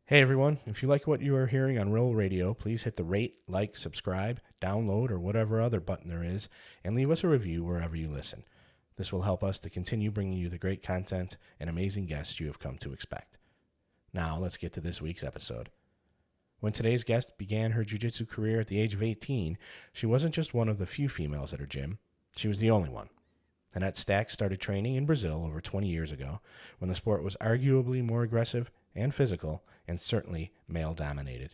Hey everyone, if you like what you are hearing on RŌL Radio, please hit the rate, like, subscribe, download, or whatever other button there is, and leave us a review wherever you listen. This will help us to continue bringing you the great content and amazing guests you have come to expect. Now, let's get to this week's episode. When today's guest began her jiu-jitsu career at the age of 18, she wasn't just one of the few females at her gym, she was the only one. Hannette Staack started training in Brazil over 20 years ago, when the sport was arguably more aggressive and physical, and certainly male-dominated.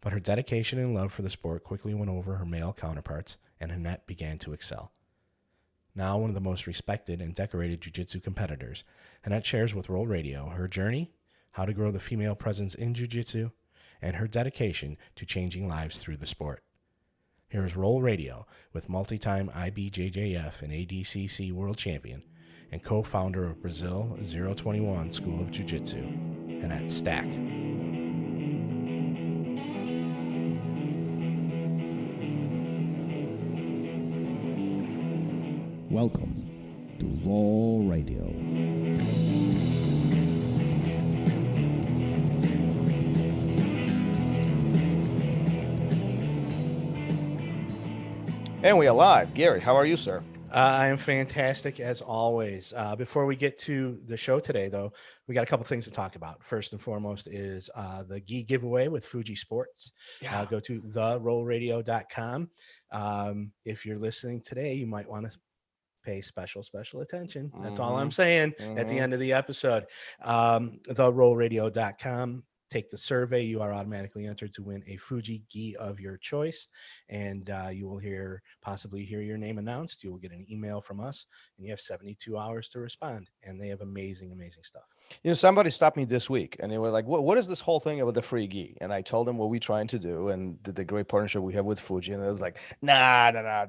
But her dedication and love for the sport quickly won over her male counterparts, and Hannette began to excel. Now one of the most respected and decorated jiu-jitsu competitors, Hannette shares with RŌL Radio her journey, how to grow the female presence in jiu-jitsu, and her dedication to changing lives through the sport. Here is RŌL Radio with multi-time IBJJF and ADCC world champion and co-founder of Brazil 021 School of Jiu Jitsu, Hannette Staack. Welcome to RŌL Radio. And we are live. Gary, how are you, sir? I am fantastic as always. Before we get to the show today, though, we got a couple things to talk about. First and foremost is the gi giveaway with Fuji Sports. Go to therolradio.com. If you're listening today, you might want to pay special attention. That's all I'm saying at the end of the episode. Therolradio.com. Take the survey. You are automatically entered to win a Fuji gi of your choice, and you will possibly hear your name announced. You will get an email from us, and you have 72 hours to respond. And they have amazing stuff. You know, somebody stopped me this week, and they were like, "What is this whole thing about the free gi?" And I told them what we're trying to do, and the great partnership we have with Fuji. And I was like, "Nah." I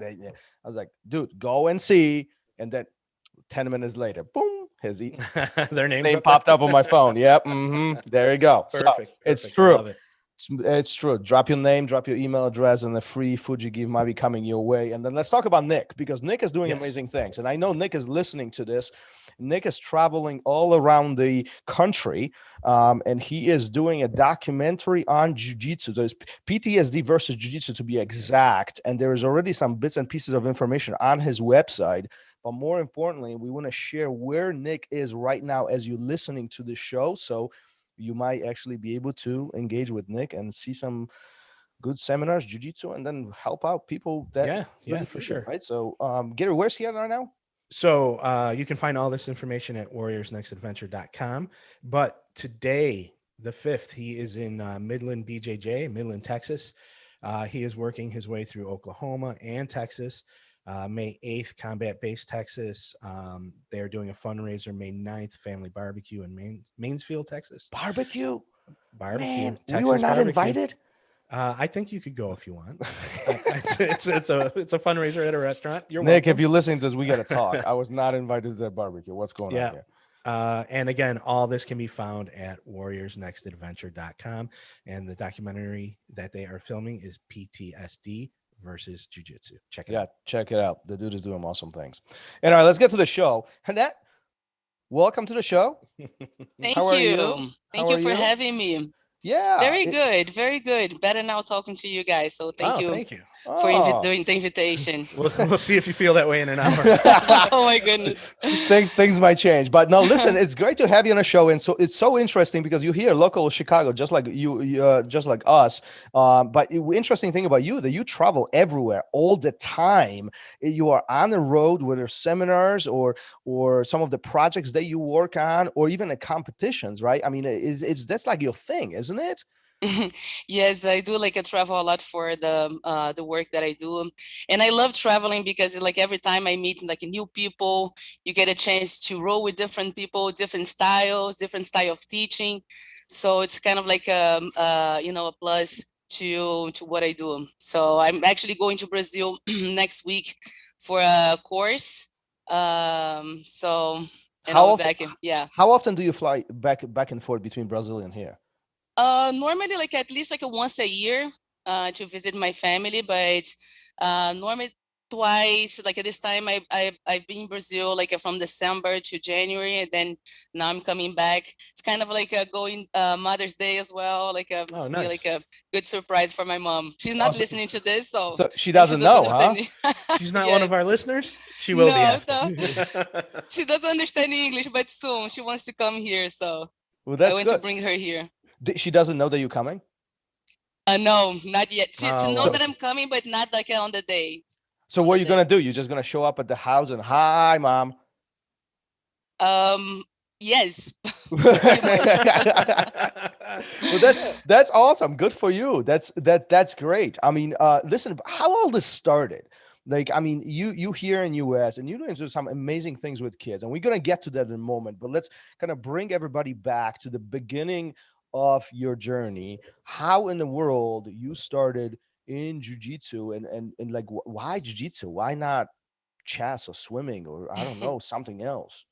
was like, "Dude, go and see." And then 10 minutes later, boom. Their name popped up on my phone. Yep. There you go. Perfect. It's true. It's true. Drop your name, drop your email address, and a free Fuji gift might be coming your way. And then let's talk about Nick, because Nick is doing amazing things. And I know Nick is listening to this. Nick is traveling all around the country, and he is doing a documentary on Jujitsu. There's PTSD versus Jujitsu, to be exact. And there is already some bits and pieces of information on his website. But more importantly, we want to share where Nick is right now as you're listening to the show. So you might actually be able to engage with Nick and see some good seminars, jiu-jitsu, and then help out people that for sure. Right. So Gary, where's he at right now? So you can find all this information at warriorsnextadventure.com. But today, the 5th, he is in Midland, Texas. He is working his way through Oklahoma and Texas. May 8th, Combat Base, Texas. They're doing a fundraiser May 9th, Family Barbecue in Mansfield, Texas. Barbecue. Man, we were not invited. I think you could go if you want. it's a fundraiser at a restaurant. You're Nick, welcome. if you're listening to this, we got to talk. I was not invited to that barbecue. What's going on here? And again, all this can be found at warriorsnextadventure.com. And the documentary that they are filming is PTSD versus Jiu-Jitsu. Check it out. Check it out. The dude is doing awesome things. And all right, let's get to the show. Hannette, welcome to the show. Thank you. Thank you for having me. Yeah. Very good. Better now talking to you guys. So thank you for doing the invitation. We'll see if you feel that way in an hour. Oh my goodness. Things might change. But no, listen, it's great to have you on a show. And so it's so interesting because you're here local Chicago, just like you, just like us. But the interesting thing about you that you travel everywhere all the time. You are on the road, whether seminars or some of the projects that you work on, or even the competitions, right? I mean, that's like your thing, isn't it? Yes, I do. I travel a lot for the work that I do, and I love traveling because every time I meet new people, you get a chance to roll with different people, different styles, different style of teaching. So it's kind of like a plus to what I do. So I'm actually going to Brazil next week for a course. How often do you fly back and forth between Brazil and here? Normally at least once a year to visit my family, but normally twice. Like at this time, I've been in Brazil like from December to January, and then now I'm coming back. It's kind of like going Mother's Day as well, like a Oh, be nice. like a good surprise for my mom. She's not Also, listening to this, so so she and she doesn't doesn't know, huh? understand me. She's not one of Yes. our listeners. She will be No, after. no. She doesn't understand English, but soon she wants to come here, so Well, I that's want to good. bring her here. She doesn't know that you're coming. No, not yet. She Oh, knows well. that I'm coming, but not like on the day. So On what the are you day. gonna do? You're just gonna show up at the house and hi, mom. Yes. Well, that's awesome. Good for you. That's great. I mean, listen, how all this started. Like, I mean, you here in US and you're doing some amazing things with kids, and we're gonna get to that in a moment. But let's kind of bring everybody back to the beginning of your journey. How in the world you started in jujitsu, and like why jujitsu? Why not chess or swimming or I don't know something else?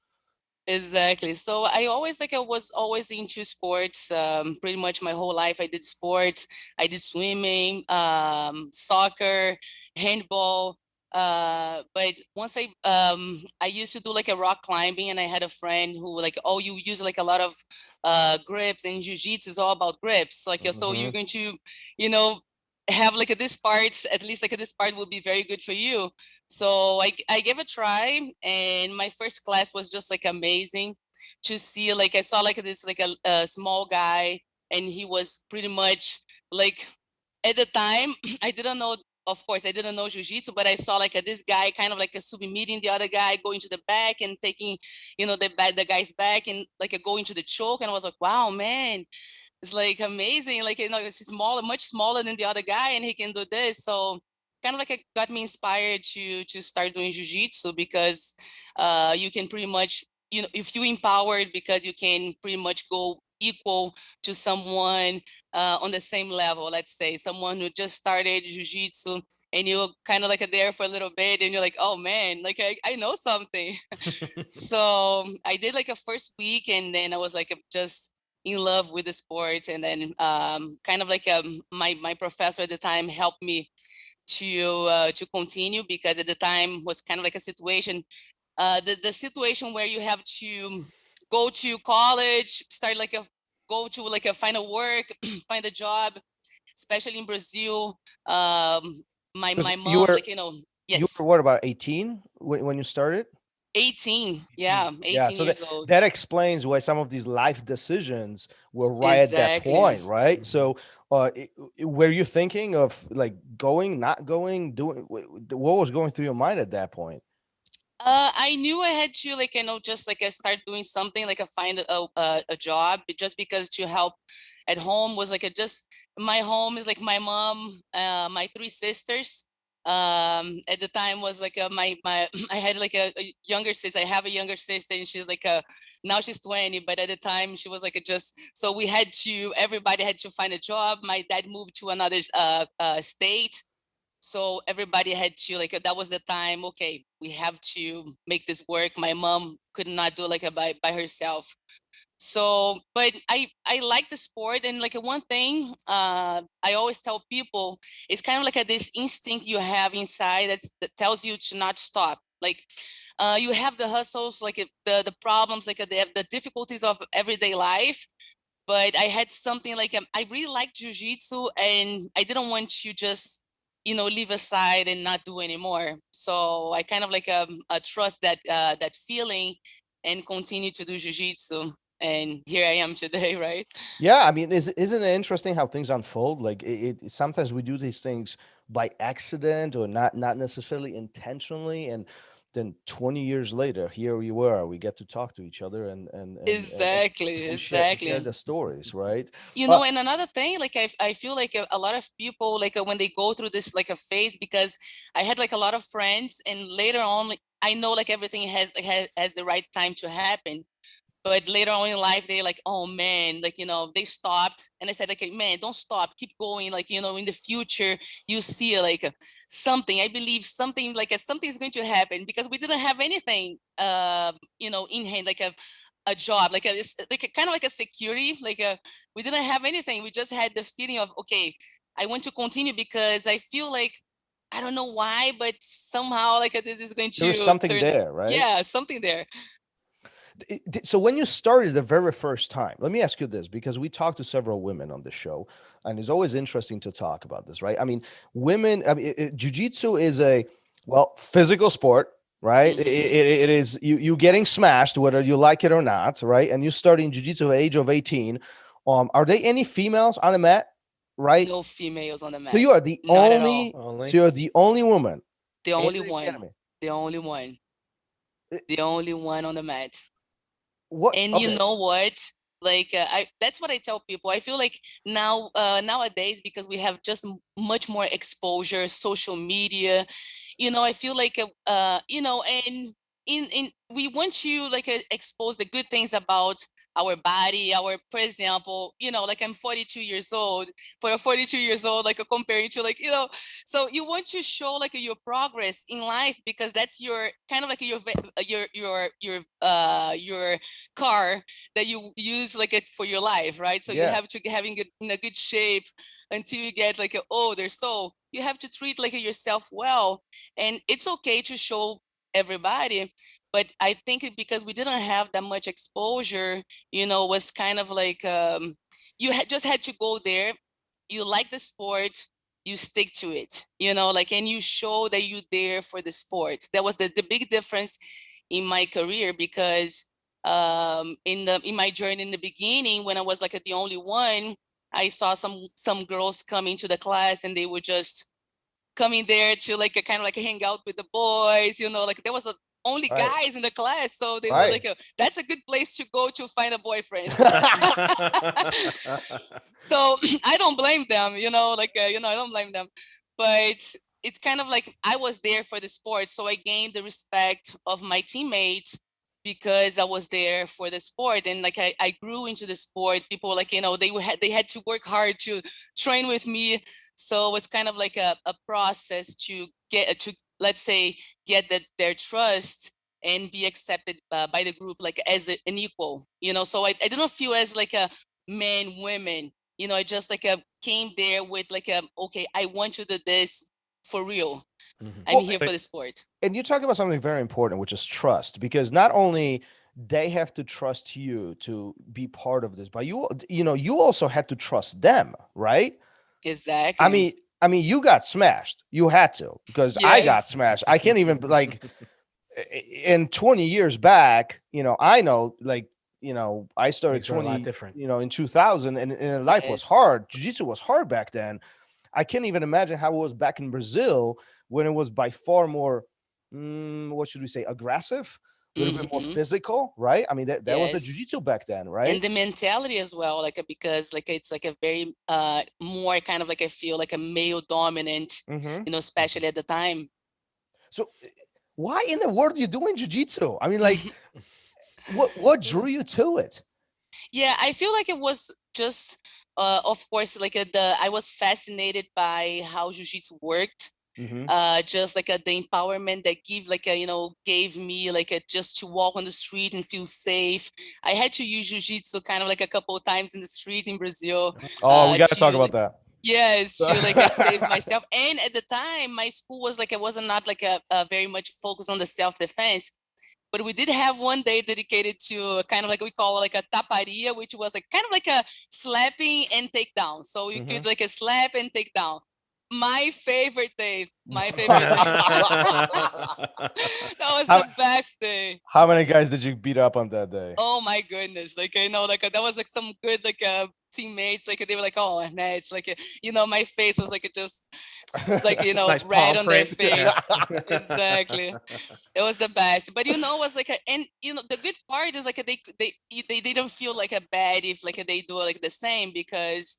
Exactly. So I was always into sports. Pretty much my whole life I did sports. I did swimming, soccer, handball. But once I used to do like a rock climbing, and I had a friend who like, oh, you use like a lot of grips, and jiu-jitsu is all about grips. Like so you're Mhm. going to, you know, have like this part, at least like this part will be very good for you. So I gave a try, and my first class was just like amazing to see. Like I saw like this like a small guy, and he was pretty much like at the time I didn't know. Of course, I didn't know jujitsu, but I saw like this guy kind of like a submitting the other guy, going to the back and taking, the guy's back and like going to the choke, and I was like, wow, man, it's like amazing. Like, it's smaller, much smaller than the other guy, and he can do this. So kind of like it got me inspired to start doing jujitsu, because you can pretty much, if you empowered, because you can pretty much go equal to someone on the same level. Let's say someone who just started jujitsu, and you're kind of like there for a little bit, and you're like, oh man, like I know something. So I did like a first week, and then I was like just in love with the sport. And then kind of like my professor at the time helped me to continue, because at the time was kind of like a situation, the situation where you have to go to college, start like go to like a final work, find a job, especially in Brazil. Because My you mom, were like, you yes, were what, about 18 when you started? 18, 18. yeah, Yeah, 18 so that years old. that explains why some of these life decisions were right at that Exactly. point, right? So, were you thinking of like going, not going, doing? What was going through your mind at that point? I knew I had to, like, just like start doing something, like find a job, just because to help at home was like just my home is like my mom, my three sisters. At the time was like my I had like a younger sister. I have a younger sister, and she's like now she's 20, but at the time she was like just, so everybody had to find a job. My dad moved to another state, so everybody had to, like, that was the time, okay, we have to make this work. My mom could not do like by herself. So but I like the sport. And like one thing I always tell people, it's kind of like this instinct you have inside that tells you to not stop. Like you have the hustles, like the problems, like the difficulties of everyday life, but I had something like I really like jujitsu, and I didn't want to just leave aside and not do anymore. So I kind of like trust that feeling and continue to do jujitsu, and here I am today, right? Yeah, I mean, isn't it interesting how things unfold? Like sometimes we do these things by accident or not necessarily intentionally, and then 20 years later, here we were. We get to talk to each other Exactly, and share exactly. the stories, right? Uh, And another thing, like I feel like a lot of people, like when they go through this like a phase, because I had like a lot of friends, and later on, like, I know like everything has the right time to happen, but later on in life they're like, oh man, like they stopped, and I said, like, man, don't stop, keep going, like in the future you see like something. I believe something, like something is going to happen, because we didn't have anything in hand, like a job, like like kind of like a security, like we didn't have anything. We just had the feeling of, okay, I want to continue, because I feel like I don't know why, but somehow like this is going to There's something there, right? Yeah, something there. So when you started the very first time, let me ask you this, because we talked to several women on the show, and it's always interesting to talk about this, right? I mean, women, jiu-jitsu is a, physical sport, right? Mhm. It is you getting smashed, whether you like it or not, right? And you starting jiu-jitsu at the age of 18. Are there any females on the mat, right? No females on the mat. So you are the Not at all. only, so you're the only woman The in only the one. academy. The only one. Uh, The only one on the mat. What? And you Okay. know what? Like that's what I tell people. I feel like now nowadays, because we have just much more exposure, social media, I feel like and in we want to like expose the good things about our body, for example, like I'm 42 years old. For a 42 years old, like comparing to like, so you want to show like your progress in life, because that's your kind of like your car that you use like it for your life, right? So you have to having it in a good shape until you get like older. So you have to treat like yourself well, and it's okay to show everybody. But I think because we didn't have that much exposure, was kind of like you just had to go there. You like the sport, you stick to it, like, and you show that you're there for the sport. That was the big difference in my career, because in my journey in the beginning, when I was like the only one, I saw some girls coming to the class, and they were just coming there to like kind of like hang out with the boys, like there was only guys in the class, so they were like, that's a good place to go to find a boyfriend. So I don't blame them, I don't blame them, but it's kind of like I was there for the sport, so I gained the respect of my teammates because I was there for the sport, and like I grew into the sport. People like, they had to work hard to train with me, so it's kind of like a process to get to, let's say, get their trust and be accepted by the group like as an equal, so I didn't feel as like a man women, I just like came there with like okay, I want you to do this for real. I'm here for the sport. And you talk about something very important, which is trust, because not only they have to trust you to be part of this, but you also had to trust them, right? Exactly. I mean, you got smashed. You had to, because I got Yes. smashed. I can't even like in 20 years back, I know, like, I started Things are a lot 20, different. in 2000, and life was Yes. hard. Jiu-jitsu was hard back then. I can't even imagine how it was back in Brazil, when it was by far more, what should we say, aggressive, a little bit more Mhm. physical, right? I mean, that was the Yes. jiu-jitsu back then, right? And the mentality as well, like because like it's like a very more kind of like, I feel like a male dominant, especially at the time. So why in the world are you doing jiu-jitsu? I mean, like, what drew you to it? Yeah, I feel like it was just of course like I was fascinated by how jiu-jitsu worked. Just like the empowerment that gave me like just to walk on the street and feel safe. I had to use jiu-jitsu kind of like a couple of times in the street in Brazil. Oh, we got to To talk about like, that. yes, to like save myself. And at the time, my school was like, it wasn't not like a very much focus on the self-defense. But we did have one day dedicated to kind of like we call like a taparia, which was like kind of like a slapping and takedown. So you could like a slap and take down. My favorite day. My favorite day. That was the best day. How many guys did you beat up on that day? Oh my goodness. Like, like that was like some good like teammates. Like they were like, oh, Hannette, like my face was like just like Nice red palm on their print. face. Exactly. It was the best. But it was like and the good part is like they don't feel like a bad if like they do like the same, because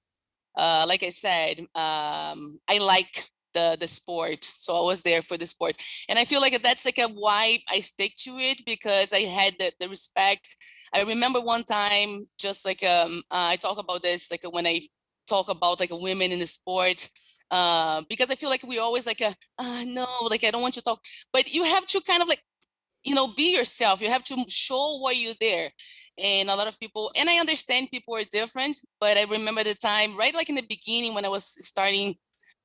like I said, I like the sport, so I was there for the sport, and I feel like that's like why I stick to it, because I had the respect. I remember one time, just like I talk about this like when I talk about like women in the sport, because I feel like we always like no, like I don't want to talk, but you have to kind of like be yourself. You have to show why you're there. And a lot of people, and I understand people are different, but I remember the time right like in the beginning when I was starting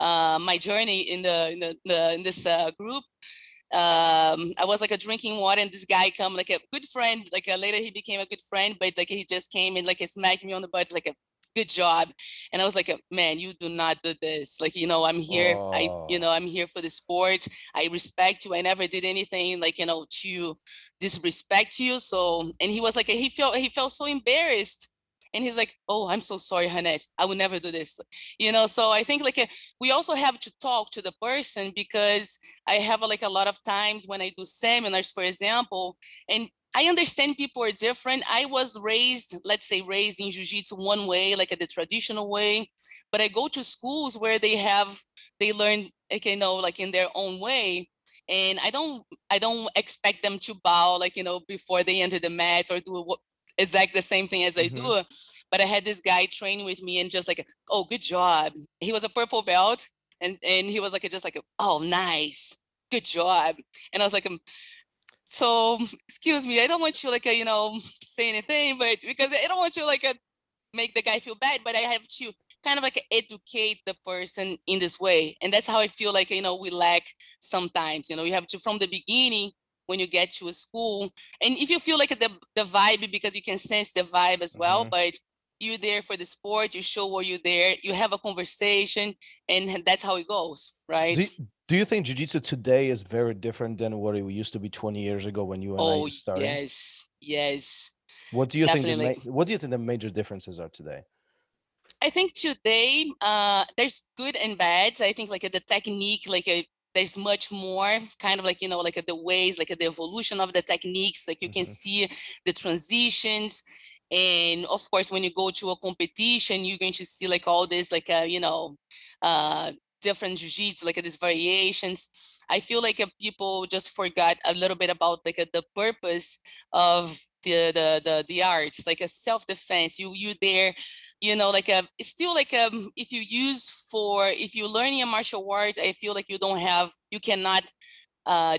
my journey in this group. I was like drinking water, and this guy come, like a good friend, like later he became a good friend, but like he just came and like he smacked me on the butt, like a good job. And I was like, man, you do not do this. Like, I'm here. I'm here for the sport. I respect you. I never did anything like, to disrespect you. So, and he was like, he felt so embarrassed. And he's like, oh, I'm so sorry, Hannette. I would never do this. So I think like we also have to talk to the person, because I have like a lot of times when I do seminars, for example, and I understand people are different. I was raised in Jiu-Jitsu one way, like the traditional way, but I go to schools where they learn, like, like in their own way. And I don't expect them to bow, like, before they enter the mat or do exactly the same thing as I do. But I had this guy train with me and just like, oh, good job. He was a purple belt, and he was like, just like, oh, nice, good job. And I was like, so excuse me, I don't want you like say anything, but because I don't want you like make the guy feel bad, but I have to kind of like educate the person in this way. And that's how I feel like, we lack sometimes. You have to, from the beginning, when you get to a school, and if you feel like the vibe, because you can sense the vibe as well, but you're there for the sport, you show where you're there, you have a conversation, and that's how it goes, right? Do you think Jiu-Jitsu today is very different than what it used to be 20 years ago when you and I started? Yes. What do you think the major differences are today? I think today there's good and bad. I think like the technique, there's much more kind of like, like the ways, like the evolution of the techniques, like you can see the transitions. And of course, when you go to a competition, you're going to see like all this, like, different jiu-jitsu, like these variations. I feel like people just forgot a little bit about like the purpose of the arts, like a self-defense. You there, like it's still like if you're learning a martial arts, I feel like you cannot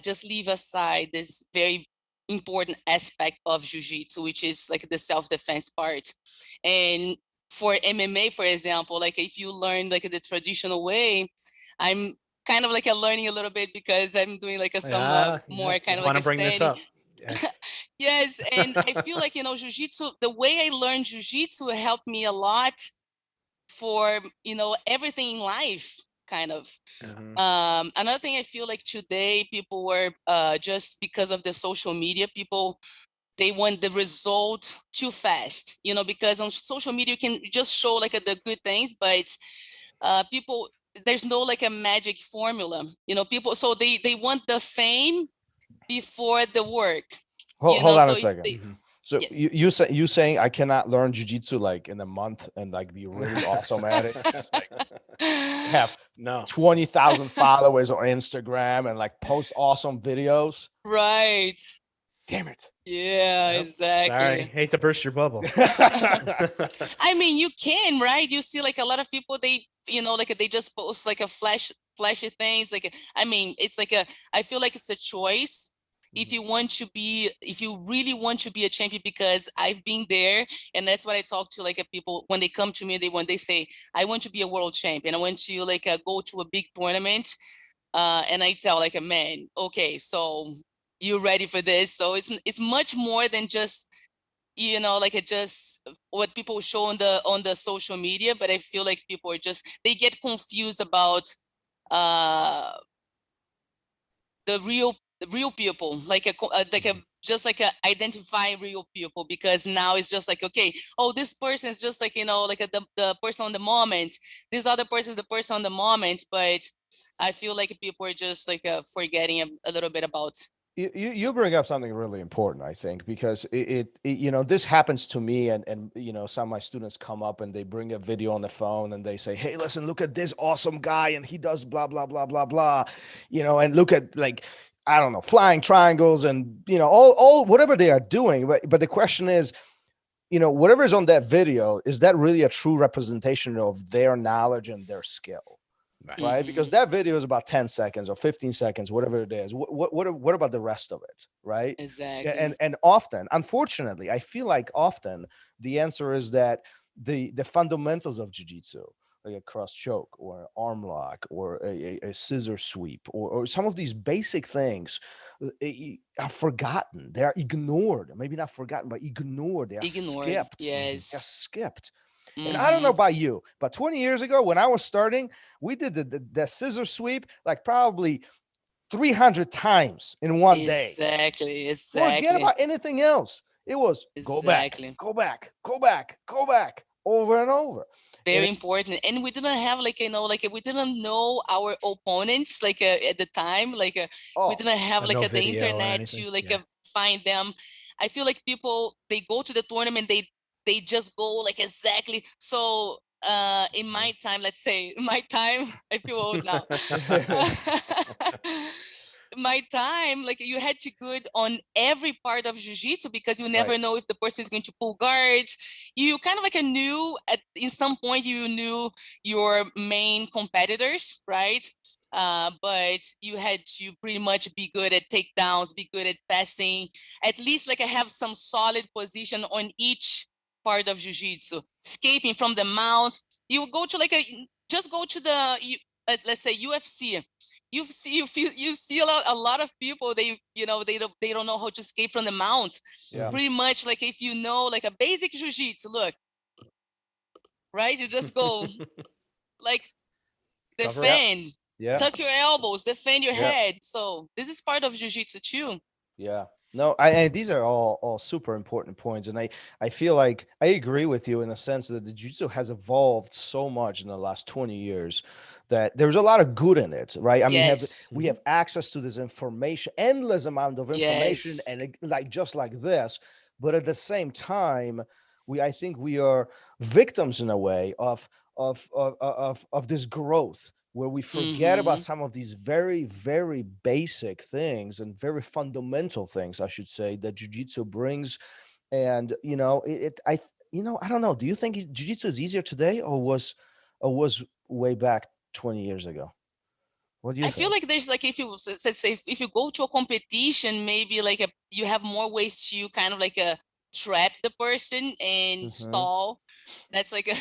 just leave aside this very important aspect of jiu-jitsu, which is like the self-defense part. And for MMA, for example, like if you learn like the traditional way, I'm kind of like learning a little bit because I'm doing like more kind of like a bring this up. Yes, and I feel like, jiu-jitsu, the way I learned jiu-jitsu helped me a lot for, everything in life, kind of. Another thing I feel like today people were just because of the social media, they want the result too fast, because on social media you can just show like the good things, but people, there's no like a magic formula, people, so they want the before the work. Hold on a second. So yes. you saying I cannot learn jiu-jitsu like in a month and like be really awesome at it? Like, have 20,000 followers on Instagram and like post awesome videos. Right. Damn it. Yeah, exactly. Sorry, hate to burst your bubble. I mean, you can, right? You see like a lot of people, they, like they just post like a flashy things. Like, I mean, it's like I feel like it's a choice. If you really want to be a champion, because I've been there, and that's what I talk to like people when they come to me, they say, I want to be a world champion. I want to like go to a big tournament. And I tell like man, okay, so you're ready for this. So it's much more than just, like just what people show on the social media. But I feel like people they get confused about the real people, like identifying real people, because now it's just like, okay, oh, this person is just like, like the person on the moment, this other person is the person on the moment. But I feel like people are just like forgetting a little bit about. You bring up something really important, I think, because it this happens to me, and some of my students come up and they bring a video on the phone and they say, hey, listen, look at this awesome guy and he does blah blah blah blah blah, and look at like, I don't know, flying triangles and all whatever they are doing. But the question is, whatever is on that video, is that really a true representation of their knowledge and their skill? Right? Because that video is about 10 seconds or 15 seconds, whatever it is. What about the rest of it? Right. Exactly. And often, unfortunately, I feel like often the answer is that the fundamentals of jiu-jitsu, like a cross choke or an arm lock or a scissor sweep or some of these basic things are forgotten. They are ignored. Maybe not forgotten, but ignored. They are Ignored. skipped. They are Yes. skipped. And I don't know about you, but 20 years ago when I was starting, we did the scissor sweep like probably 300 times in one day. Exactly. Forget Exactly. about anything else. It was go back, Exactly. go back, go back, go back, over and over. Very And important. And we didn't have like, like we didn't know our opponents like at the time. Like we oh, didn't have like no the video or internet anything. to like Yeah. find them. I feel like people, they go to the tournament, they just go like exactly. So in my time, let's say my time, I feel old now. My time, like you had to good on every part of jiu-jitsu because you never right. know if the person is going to pull guard. You kind of like knew in some point you knew your main competitors, right? But you had to pretty much be good at takedowns, be good at passing, at least like I have some solid position on each part of jiu-jitsu. Escaping from the mount, you go to like just go to the let's say UFC. You see a lot of people, they don't know how to escape from the mount. Yeah. Pretty much like if you know like a basic jiu-jitsu, look, right? You just go like defend, Yeah. tuck your elbows, defend your Yeah. head. So this is part of jiu-jitsu too. Yeah. No, and these are all super important points. And I feel like I agree with you in the sense that the jiu-jitsu has evolved so much in the last 20 years that there's a lot of good in it, right? I mean, Yes. we have access to this information, endless amount of information, Yes. and like just like this, but at the same time, I think we are victims in a way of this growth where we forget about some of these very, very basic things and very fundamental things, I should say, that jiu-jitsu brings. And I don't know. Do you think jiu-jitsu is easier today or was way back 20 years ago? What do you I think? feel like there's like, if you let's say if you go to a competition, maybe like you have more ways to kind of like trap the person and stall. That's like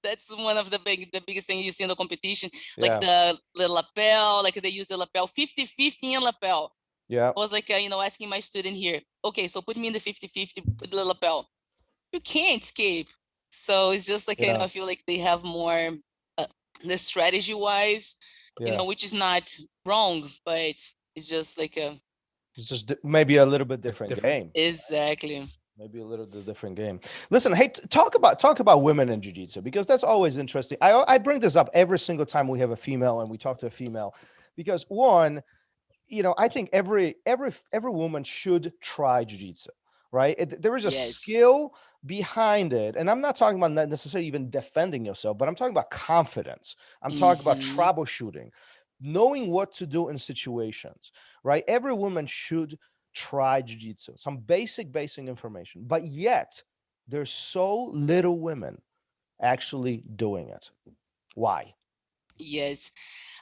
that's one of the biggest things you see in the competition. Like the lapel, like they use the lapel 50-50 in lapel. Yeah. I was like, asking my student here, okay, so put me in the 50-50 with the lapel. You can't escape. So it's just like, I feel like they have more the strategy wise, which is not wrong, but it's just like it's just maybe a little bit different game. Exactly. Maybe a little bit different game. Listen, hey, talk about women in jiu-jitsu, because that's always interesting. I bring this up every single time we have a female and we talk to a female, because one, I think every woman should try jiu-jitsu, right? There is a skill behind it, and I'm not talking about not necessarily even defending yourself, but I'm talking about confidence. I'm talking about troubleshooting, knowing what to do in situations, right? Every woman should try jiu-jitsu, some basic information, but yet there's so little women actually doing it. Why? Yes,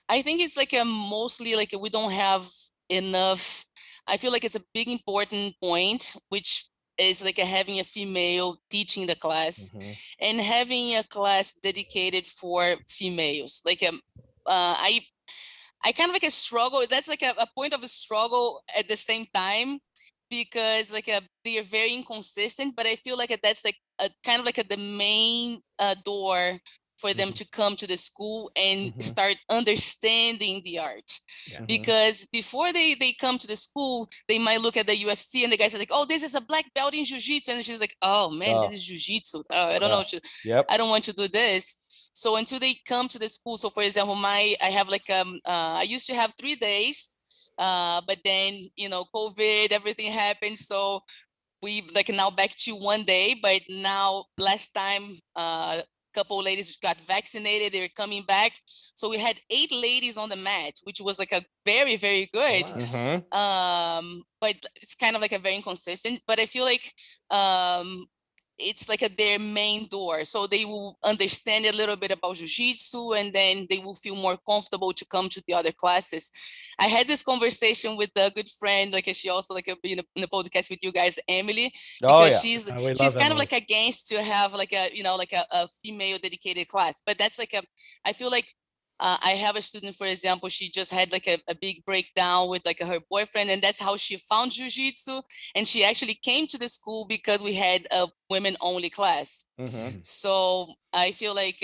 I think it's like mostly like we don't have enough. I feel like it's a big important point, which is like having a female teaching the class and having a class dedicated for females. Like I kind of like a struggle. That's like a point of a struggle at the same time, because like they are very inconsistent. But I feel like that's like a kind of like the main door for them to come to the school and start understanding the art. Because before they come to the school, they might look at the UFC and the guys are like, oh, this is a black belt in jiu-jitsu. And she's like, oh man, this is jiu-jitsu. I don't know. I don't want to do this. So until they come to the school, so for example, I have like I used to have 3 days, but then COVID, everything happened, so we like now back to 1 day. But now last time couple ladies got vaccinated, they're coming back, so we had 8 ladies on the mat, which was like a very, very good. But it's kind of like a very inconsistent. But I feel like it's like their main door. So they will understand a little bit about Jiu-Jitsu, and then they will feel more comfortable to come to the other classes. I had this conversation with a good friend, like she also like be in the podcast with you guys, Emily, Oh because yeah. she's we she's love kind of Emily. like against to have like a, like a female dedicated class. But that's like I feel like I have a student, for example, she just had like a big breakdown with like her boyfriend, and that's how she found Jiu-Jitsu. And she actually came to the school because we had a women-only class. Mm-hmm. So I feel like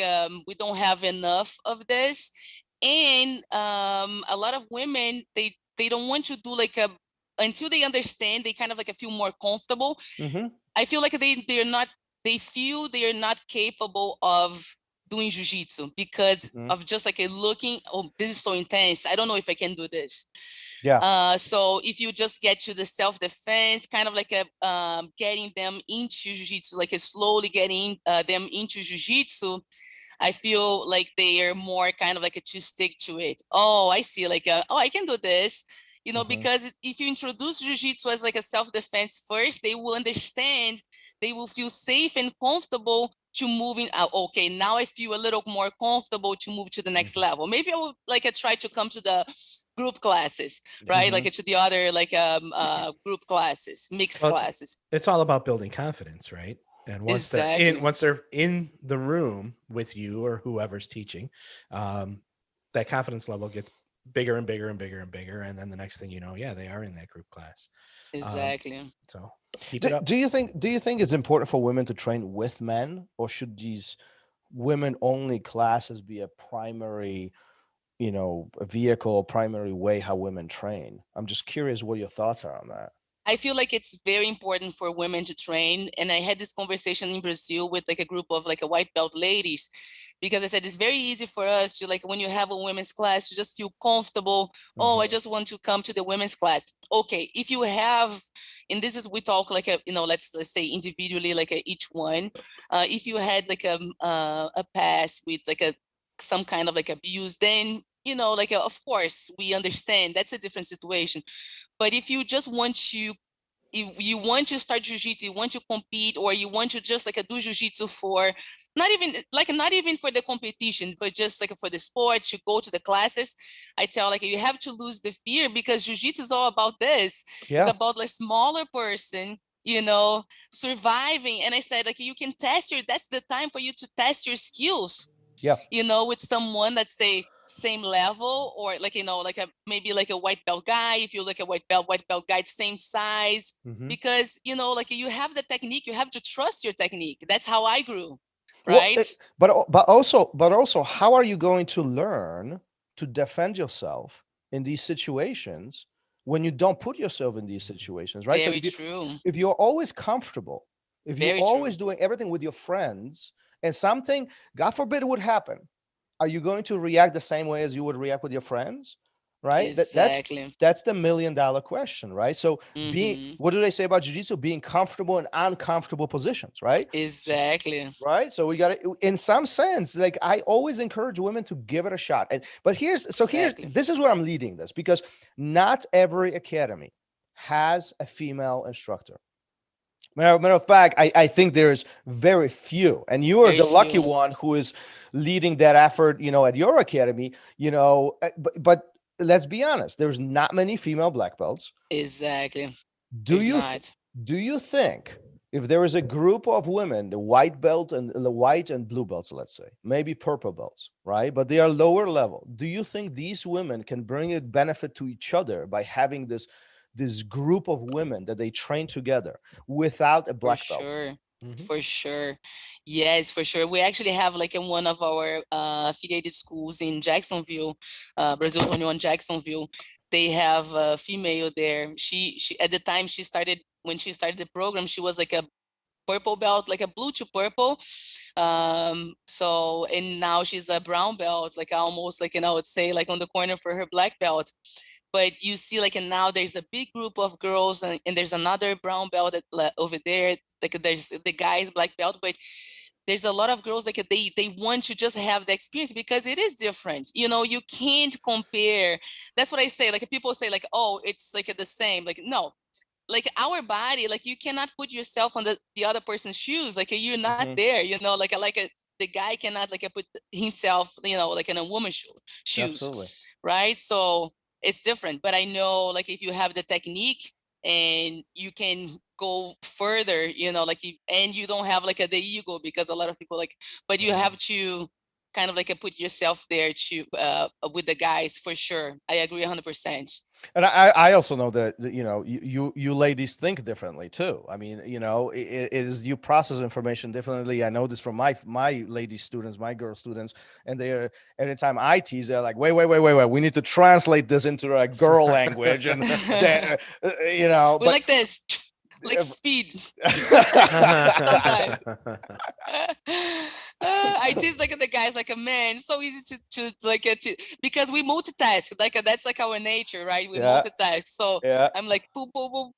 we don't have enough of this. And a lot of women, they don't want to do like until they understand, they kind of like feel more comfortable. Mm-hmm. I feel like they feel they are not capable of doing Jiu-Jitsu because of just like looking, oh, this is so intense, I don't know if I can do this. Yeah. So if you just get to the self-defense, kind of like getting them into Jiu-Jitsu, like slowly getting them into Jiu-Jitsu, I feel like they are more kind of like to stick to it. Oh, I see, like, oh, I can do this. Because if you introduce Jiu-Jitsu as like a self-defense first, they will understand, they will feel safe and comfortable to moving out. Okay, now I feel a little more comfortable to move to the next level. Maybe I will like try to come to the group classes, right? Like to the other like group classes, mixed classes. It's all about building confidence, right? And once they're in the room with you or whoever's teaching, that confidence level gets bigger and bigger and bigger and bigger, and then the next thing you know, they are in that group class. Exactly. So keep it up. Do you think it's important for women to train with men, or should these women only classes be a primary, a vehicle, primary way how women train? I'm just curious what your thoughts are on that. I feel like it's very important for women to train. And I had this conversation in Brazil with like a group of like a white belt ladies, because I said it's very easy for us to, like, when you have a women's class, you just feel comfortable. Oh, I just want to come to the women's class. Okay, if you have, and this is, we talk like let's say individually, like each one. If you had like a past with like some kind of like abuse, then like of course we understand that's a different situation. But if you just want to, if you want to start Jiu-Jitsu, you want to compete, or you want to just like do Jiu-Jitsu for not even for the competition, but just like for the sport, to go to the classes, I tell like you have to lose the fear, because Jiu-Jitsu is all about this. Yeah. It's about a smaller person, surviving. And I said, like, you can that's the time for you to test your skills. Yeah. With someone that's say same level, or like maybe like a white belt guy. If you look at white belt guy, same size, because like you have the technique, you have to trust your technique. That's how I grew, right? Well, but also, how are you going to learn to defend yourself in these situations when you don't put yourself in these situations, right? Very true. If you're always comfortable, if you're always doing everything with your friends, and something, God forbid, would happen, are you going to react the same way as you would react with your friends? Right? Exactly. That's the $1 million question, right? So what do they say about Jiu-Jitsu? Being comfortable in uncomfortable positions, right? Exactly. Right? So we got to, in some sense, like, I always encourage women to give it a shot. But here's this is where I'm leading this, because not every academy has a female instructor. Matter of fact, I think there's very few, and you are the lucky one who is leading that effort, at your academy, but let's be honest, there's not many female black belts. Exactly. Do you think if there is a group of women, the white belt and the white and blue belts, let's say, maybe purple belts, right? But they are lower level. Do you think these women can bring a benefit to each other by having this group of women that they train together without a black belt? Sure. For sure. Yes, for sure. We actually have like in one of our affiliated schools in Jacksonville, Brazil 21 Jacksonville, they have a female there. She at the time when she started the program, she was like a purple belt, like a blue to purple. So, and now she's a brown belt, like almost like, I would say like on the corner for her black belt. But you see, like, and now there's a big group of girls, and there's another brown belt over there. Like, there's the guys black belt, but there's a lot of girls like they want to just have the experience, because it is different. You can't compare. That's what I say. Like, people say like, oh, it's like the same. Like, no, like our body, like you cannot put yourself on the other person's shoes. Like you're not Mhm. there, you know, the guy cannot like put himself, you know, like in a woman's shoes, Absolutely. right? So it's different. But I know like if you have the technique and you can go further, you know, like and you don't have like the ego, because a lot of people like, but you have to kind of like put yourself there to with the guys for sure. I agree 100%. And I also know that, you know, you ladies think differently too. I mean, you know, it is, you process information differently. I know this from my lady students, my girl students, and they're, anytime I tease, they're like, wait, we need to translate this into a girl language, and then, you know, We but like this, like speed. I tease like the guys like a man. So easy to like to, because we multitask. Like that's like our nature, right? We Yeah. multitask. So Yeah. I'm like boop boop boop.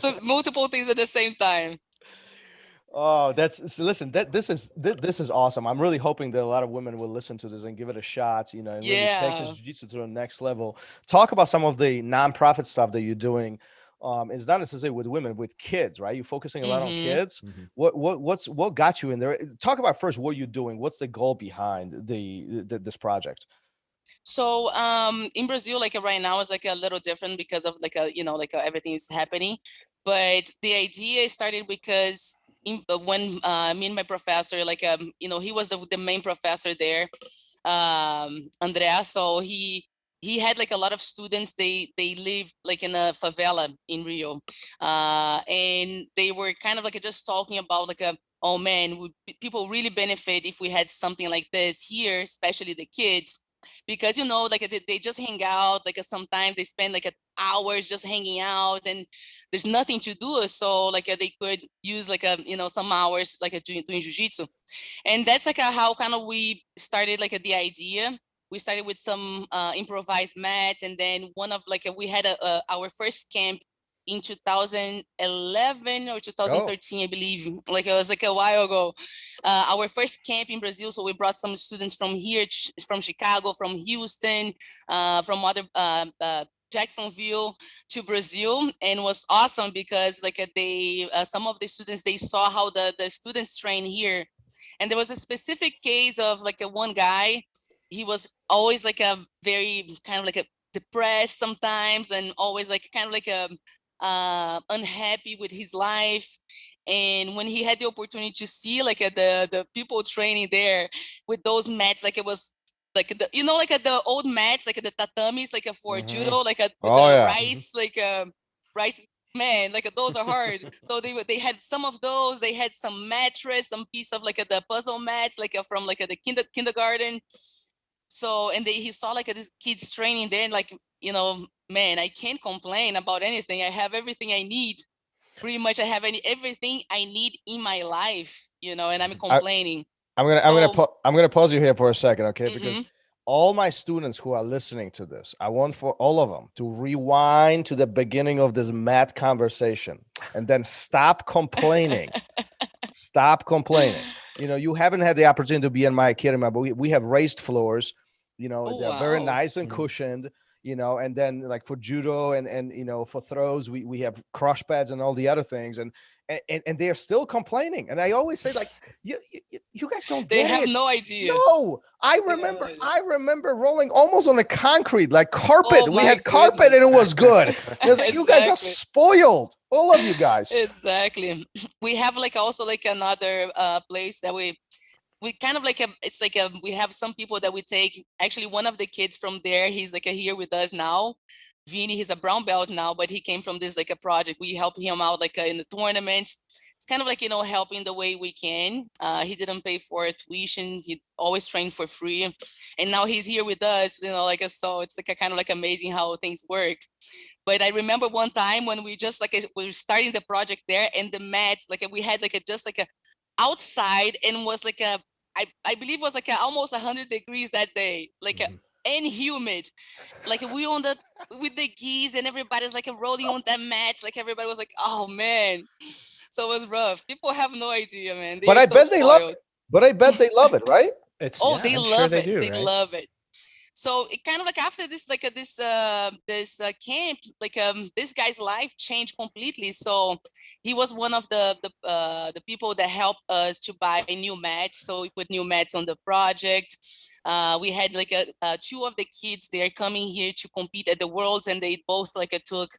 So multiple things at the same time. Oh, so listen, this is awesome. I'm really hoping that a lot of women will listen to this and give it a shot, you know, and really take this Yeah. jiu-jitsu to the next level. Talk about some of the nonprofit stuff that you're doing. It's not necessarily with women, with kids, right? You're focusing a lot on kids. What got you in there? Talk about first what you're doing. What's the goal behind this project? So in Brazil, like right now is like a little different because of like you know, like everything is happening. But the idea started because when me and my professor, like you know, he was the main professor there, Andrea. So he had like a lot of students. They live like in a favela in Rio, and they were kind of like just talking about like oh man, would people really benefit if we had something like this here, especially the kids, because you know, like they just hang out. Like sometimes they spend like hours just hanging out, and there's nothing to do. So like they could use like you know, some hours like doing jiu-jitsu. And that's like how kind of we started like the idea. We started with some improvised mats, and then one of like we had our first camp in 2011 or 2013, I believe. Like it was like a while ago. Our first camp in Brazil. So we brought some students from here, from Chicago, from Houston, from other Jacksonville to Brazil, and was awesome because like they some of the students, they saw how the students train here. And there was a specific case of like a one guy. He was always like a very kind of like a depressed sometimes, and always like kind of like a unhappy with his life. And when he had the opportunity to see like the people training there with those mats, like it was like you know, like the old mats, like the tatamis, like for judo, like with the rice, like rice, man, like those are hard. So they had some of those. They had some mattress, some piece of like the puzzle mats, like from like the kindergarten. So and he saw like these kids training there, and like, you know, man, I can't complain about anything. I have everything I need. Pretty much, I have everything I need in my life, you know, and I'm complaining. I'm gonna pause you here for a second, okay? Because all my students who are listening to this, I want for all of them to rewind to the beginning of this mat conversation and then stop complaining. Stop complaining. You know, you haven't had the opportunity to be in my academy, but we have raised floors. You know, they're very nice and cushioned. You know, and then like for judo and you know, for throws, we have crush pads and all the other things, and they're still complaining. And I always say, like, you guys don't get it. They have no idea. No, I remember rolling almost on the concrete, like carpet. We had carpet and it was good. Like, you guys are spoiled, all of you guys. Exactly. We have like also like another place that we kind of like it's like we have some people that we take. Actually, one of the kids from there, he's like here with us now. Vini, he's a brown belt now, but he came from this like a project. We help him out like in the tournaments. It's kind of like, you know, helping the way we can. He didn't pay for tuition. He always trained for free, and now he's here with us. You know, like so it's like a kind of like amazing how things work. But I remember one time when we just like we were starting the project there, and the mats, like we had like just like a outside, and was like I believe it was like almost 100 degrees that day, like and humid. Like we on the with the geese, and everybody's like rolling on that mat. Like everybody was like, oh man. So it was rough. People have no idea, man. But I bet they love it. But I bet they love it, right? They love it. They love it. So it kind of like after this, like this camp, like this guy's life changed completely. So he was one of the people that helped us to buy new mats. So we put new mats on the project. We had like two of the kids, they're coming here to compete at the Worlds, and they both like took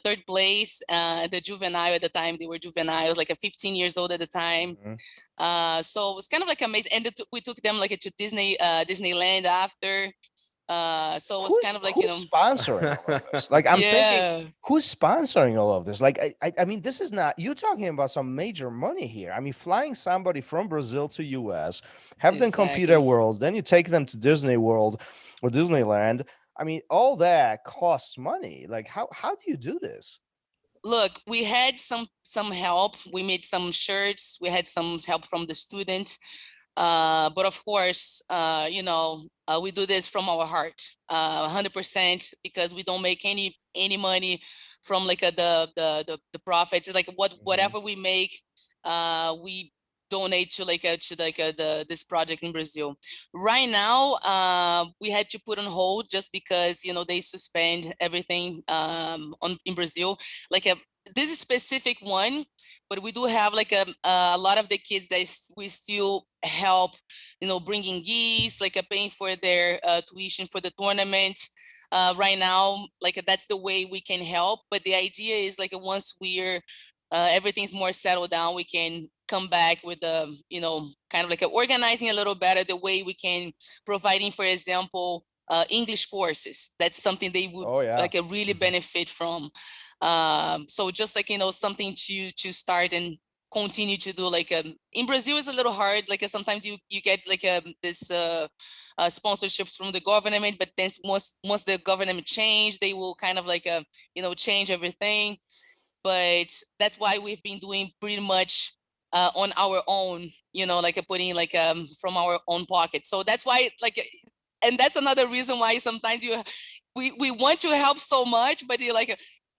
third place. The juvenile at the time, they were juveniles, like 15 years old at the time. So it was kind of like amazing. And we took them like to Disneyland after. So it was kind of like, who's sponsoring all of this? Like, I'm thinking, who's sponsoring all of this? Like, I mean, this is not, you're talking about some major money here. I mean, flying somebody from Brazil to US, have them compete at Worlds, then you take them to Disney World or Disneyland. I mean, all that costs money. Like, how do you do this? Look, we had some help. We made some shirts. We had some help from the students. But of course, you know, we do this from our heart, 100%, because we don't make any money from like the profits. It's like whatever we make, we donate to this project in Brazil. Right now, we had to put on hold just because, you know, they suspend everything in Brazil. Like this specific one, but we do have like a lot of the kids that we still help, you know, bringing gifts, like paying for their tuition for the tournaments. Right now, like that's the way we can help. But the idea is like once we're everything's more settled down, we can come back with you know, kind of like organizing a little better the way we can providing, for example, English courses. That's something they would like really benefit from. So just like, you know, something to start and continue to do. Like in Brazil is a little hard. Like sometimes you get like this sponsorships from the government, but then once the government change, they will kind of like you know, change everything. But that's why we've been doing pretty much on our own, you know, like putting like from our own pocket. So that's why, like, and that's another reason why sometimes we want to help so much, but you're like,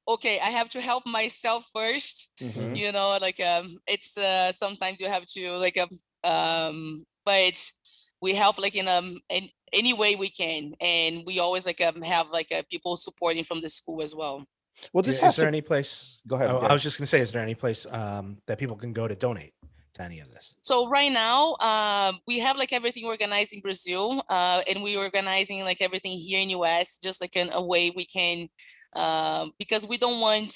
okay, I have to help myself first. You know, like it's sometimes you have to like but we help like in any way we can, and we always like have like people supporting from the school as well. Well, this is there any place? Go ahead. I was just going to say, is there any place that people can go to donate to any of this? So right now, we have like everything organized in Brazil, and we're organizing like everything here in US, just like in a way we can, because we don't want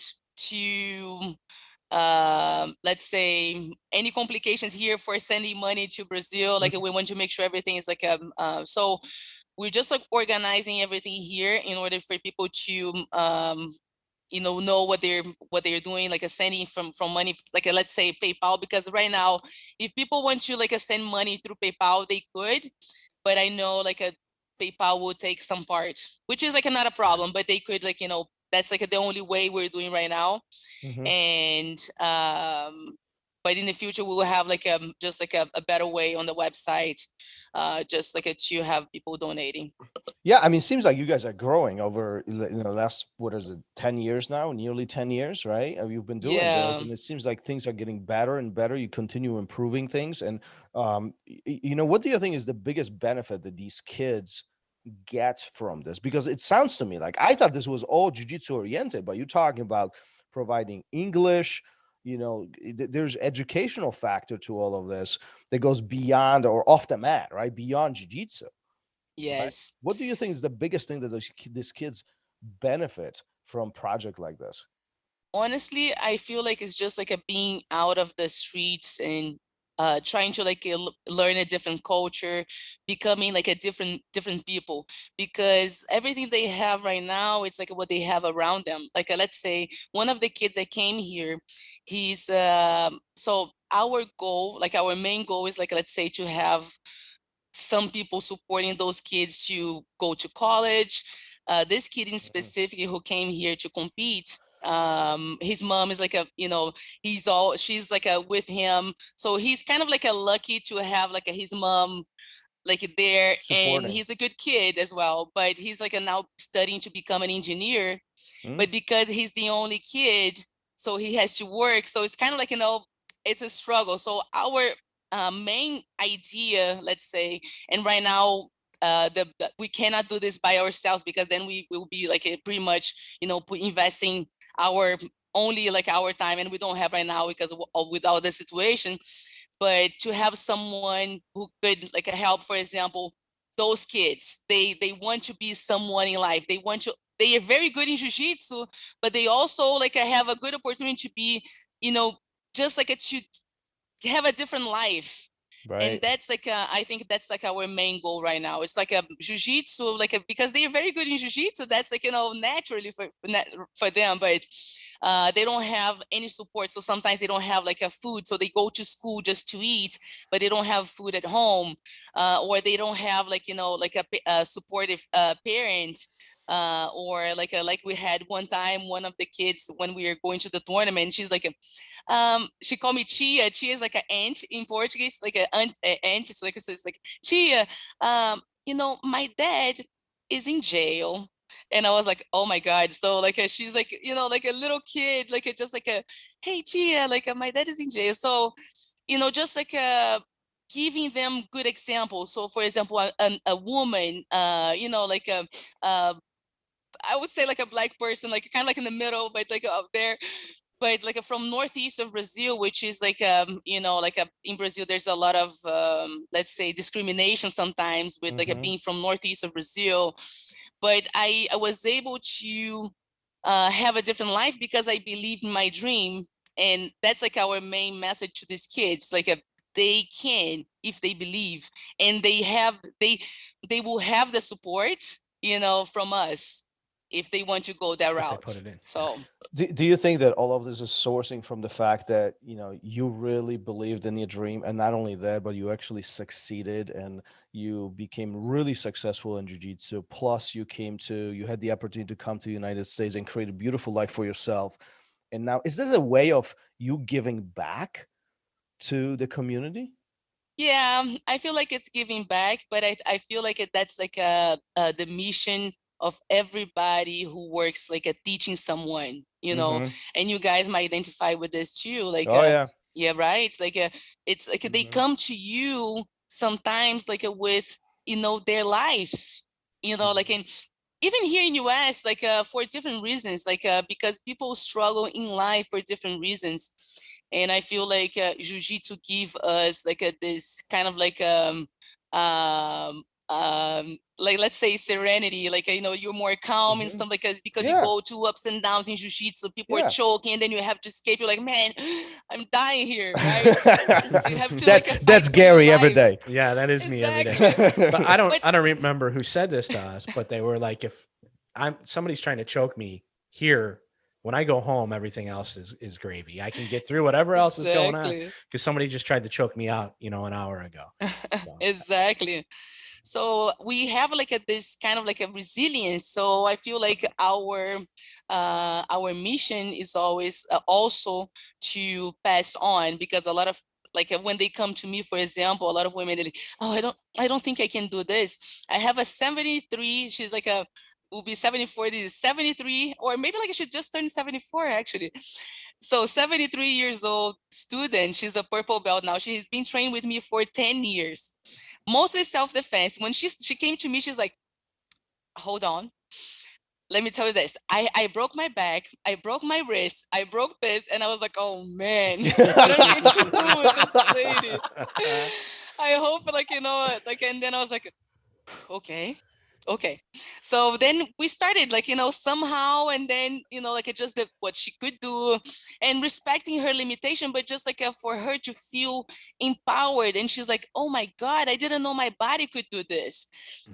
to, let's say, any complications here for sending money to Brazil. Like we want to make sure everything is like so we're just like organizing everything here in order for people to you know what they're doing, like sending from money, like let's say PayPal, because right now if people want to like send money through PayPal, they could, but I know like a PayPal will take some part, which is like not a problem, but they could, like, you know, that's like the only way we're doing right now. And but in the future we will have like just like a better way on the website, just like to have people donating. Yeah, I mean, it seems like you guys are growing over, you know, last, what is it, 10 years now, nearly 10 years, right? You've been doing this, and it seems like things are getting better and better. You continue improving things. And, you know, what do you think is the biggest benefit that these kids get from this? Because it sounds to me like, I thought this was all jiu-jitsu oriented, but you're talking about providing English, you know, there's educational factor to all of this that goes beyond or off the mat, right? Beyond jiu-jitsu. Yes. Right? What do you think is the biggest thing that these kids benefit from project like this? Honestly, I feel like it's just like a being out of the streets and trying to like learn a different culture, becoming like a different people, because everything they have right now, it's like what they have around them. Like let's say one of the kids that came here, he's so our goal, like our main goal is like, let's say, to have some people supporting those kids to go to college. This kid in specific who came here to compete, his mom is like a, you know, she's like a with him, so he's kind of like a lucky to have like his mom like there, and he's a good kid as well, but he's like now studying to become an engineer. But because he's the only kid, so he has to work, so it's kind of like, you know, it's a struggle. So our main idea, let's say, and right now we cannot do this by ourselves, because then we will be like pretty much, investing our only like our time, and we don't have right now because with all the situation. But to have someone who could like help, for example, those kids, they want to be someone in life. They are very good in jiu-jitsu, but they also like have a good opportunity to be, just like to have a different life. Right. And that's like I think that's like our main goal right now. It's like a jiu-jitsu, because they are very good in jiu-jitsu. That's like, naturally for them, but they don't have any support. So sometimes they don't have like a food, so they go to school just to eat, but they don't have food at home, or they don't have like, like a supportive parent. Or like we had one time, one of the kids, when we were going to the tournament, she's like she called me Tia. Tia is like an aunt in Portuguese, like an aunt. So it's like, Tia, my dad is in jail. And I was like, oh my God. So like she's like, like a little kid, like just like hey Tia, like my dad is in jail. So, just like giving them good examples. So for example, a woman, like I would say like a Black person, like kind of like in the middle, but like up there, but like from northeast of Brazil, which is like in Brazil there's a lot of let's say discrimination sometimes with like being from northeast of Brazil. But I was able to have a different life because I believed in my dream. And that's like our main message to these kids, like they can, if they believe, and they will have the support, from us, if they want to go that route. Put it in. So do you think that all of this is sourcing from the fact that, you really believed in your dream, and not only that, but you actually succeeded and you became really successful in jiu-jitsu, plus you had the opportunity to come to the United States and create a beautiful life for yourself. And now, is this a way of you giving back to the community? Yeah, I feel like it's giving back, but I feel like that's like the mission of everybody who works like teaching someone, and you guys might identify with this too. Like, yeah, right. It's like they come to you sometimes like with, their lives, like even here in US, like for different reasons, like because people struggle in life for different reasons. And I feel like Jiu-Jitsu give us like this kind of like like let's say serenity, like you're more calm and stuff, like because you go to ups and downs in Jiu-Jitsu, people are choking, and then you have to escape. You're like, man, I'm dying here, right? You have to that's Gary every day. Yeah, that is me every day. But I don't remember who said this to us, but they were like, if somebody's trying to choke me here, when I go home, everything else is gravy. I can get through whatever else is going on, because somebody just tried to choke me out, an hour ago. So. Exactly. So we have like this kind of like a resilience. So I feel like our mission is always also to pass on, because a lot of like when they come to me, for example, a lot of women, they're like, oh, I don't think I can do this. I have a 73. She's like will be 74, 73, or maybe like I should just turn 74 actually. So 73 years old student, she's a purple belt now. She's been trained with me for 10 years, mostly self-defense. When she came to me, she's like, hold on, let me tell you this. I broke my back, I broke my wrist, I broke this. And I was like, oh man, I don't know what to do with this lady. I hope and then I was like, okay. So then we started somehow, and then it just did what she could do, and respecting her limitation, but just for her to feel empowered. And she's like, oh my God, I didn't know my body could do this.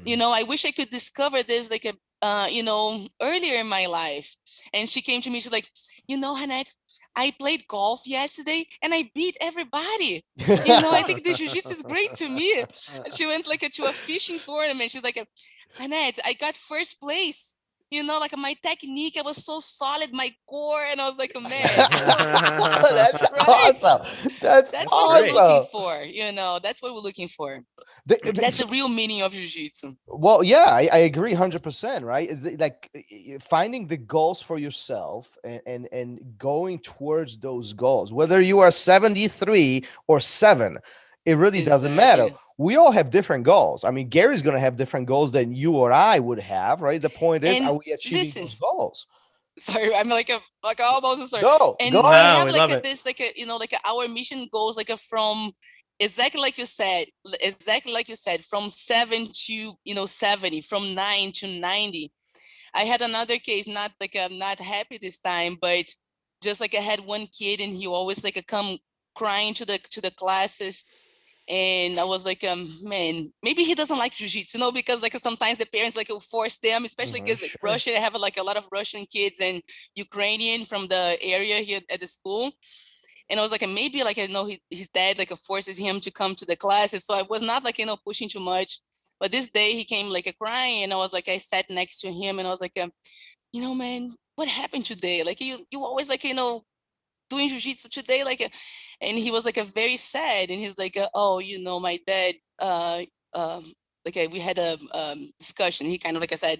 I wish I could discover this earlier in my life. And she came to me, she's like, Hannette, I played golf yesterday and I beat everybody. I think the jiu-jitsu is great to me. She went to a fishing tournament. She's like, Hannette, I got first place. My technique, I was so solid, my core. And I was like, man, that's right? Awesome. That's what awesome. we're looking for. That's what we're looking for. That's the real meaning of jiu-jitsu. Well, yeah, I agree 100%, right? Like finding the goals for yourself and going towards those goals, whether you are 73 or 7, It really doesn't matter. Exactly. We all have different goals. I mean, Gary's going to have different goals than you or I would have, right? The point is, And are we achieving listen, those goals? sorry, I'm like almost sorry. Go And we No, have we like love a, it. this like a, like our mission goes like a from exactly like you said, from 7 to 70, from 9 to 90. I had another case, not like I'm not happy this time, but just like I had one kid and he always like come crying to the classes. And I was like, man, maybe he doesn't like jujitsu, because like sometimes the parents like will force them, especially because Sure. Russia, I have like a lot of Russian kids and Ukrainian from the area here at the school. And I was like, maybe like his dad like forces him to come to the classes. So I was not like pushing too much. But this day he came like crying, and I was like, I sat next to him, and I was like, man, what happened today? Like you always like doing jujitsu today, and he was like a very sad, and he's like, oh, my dad, we had a discussion. He kind of like I said,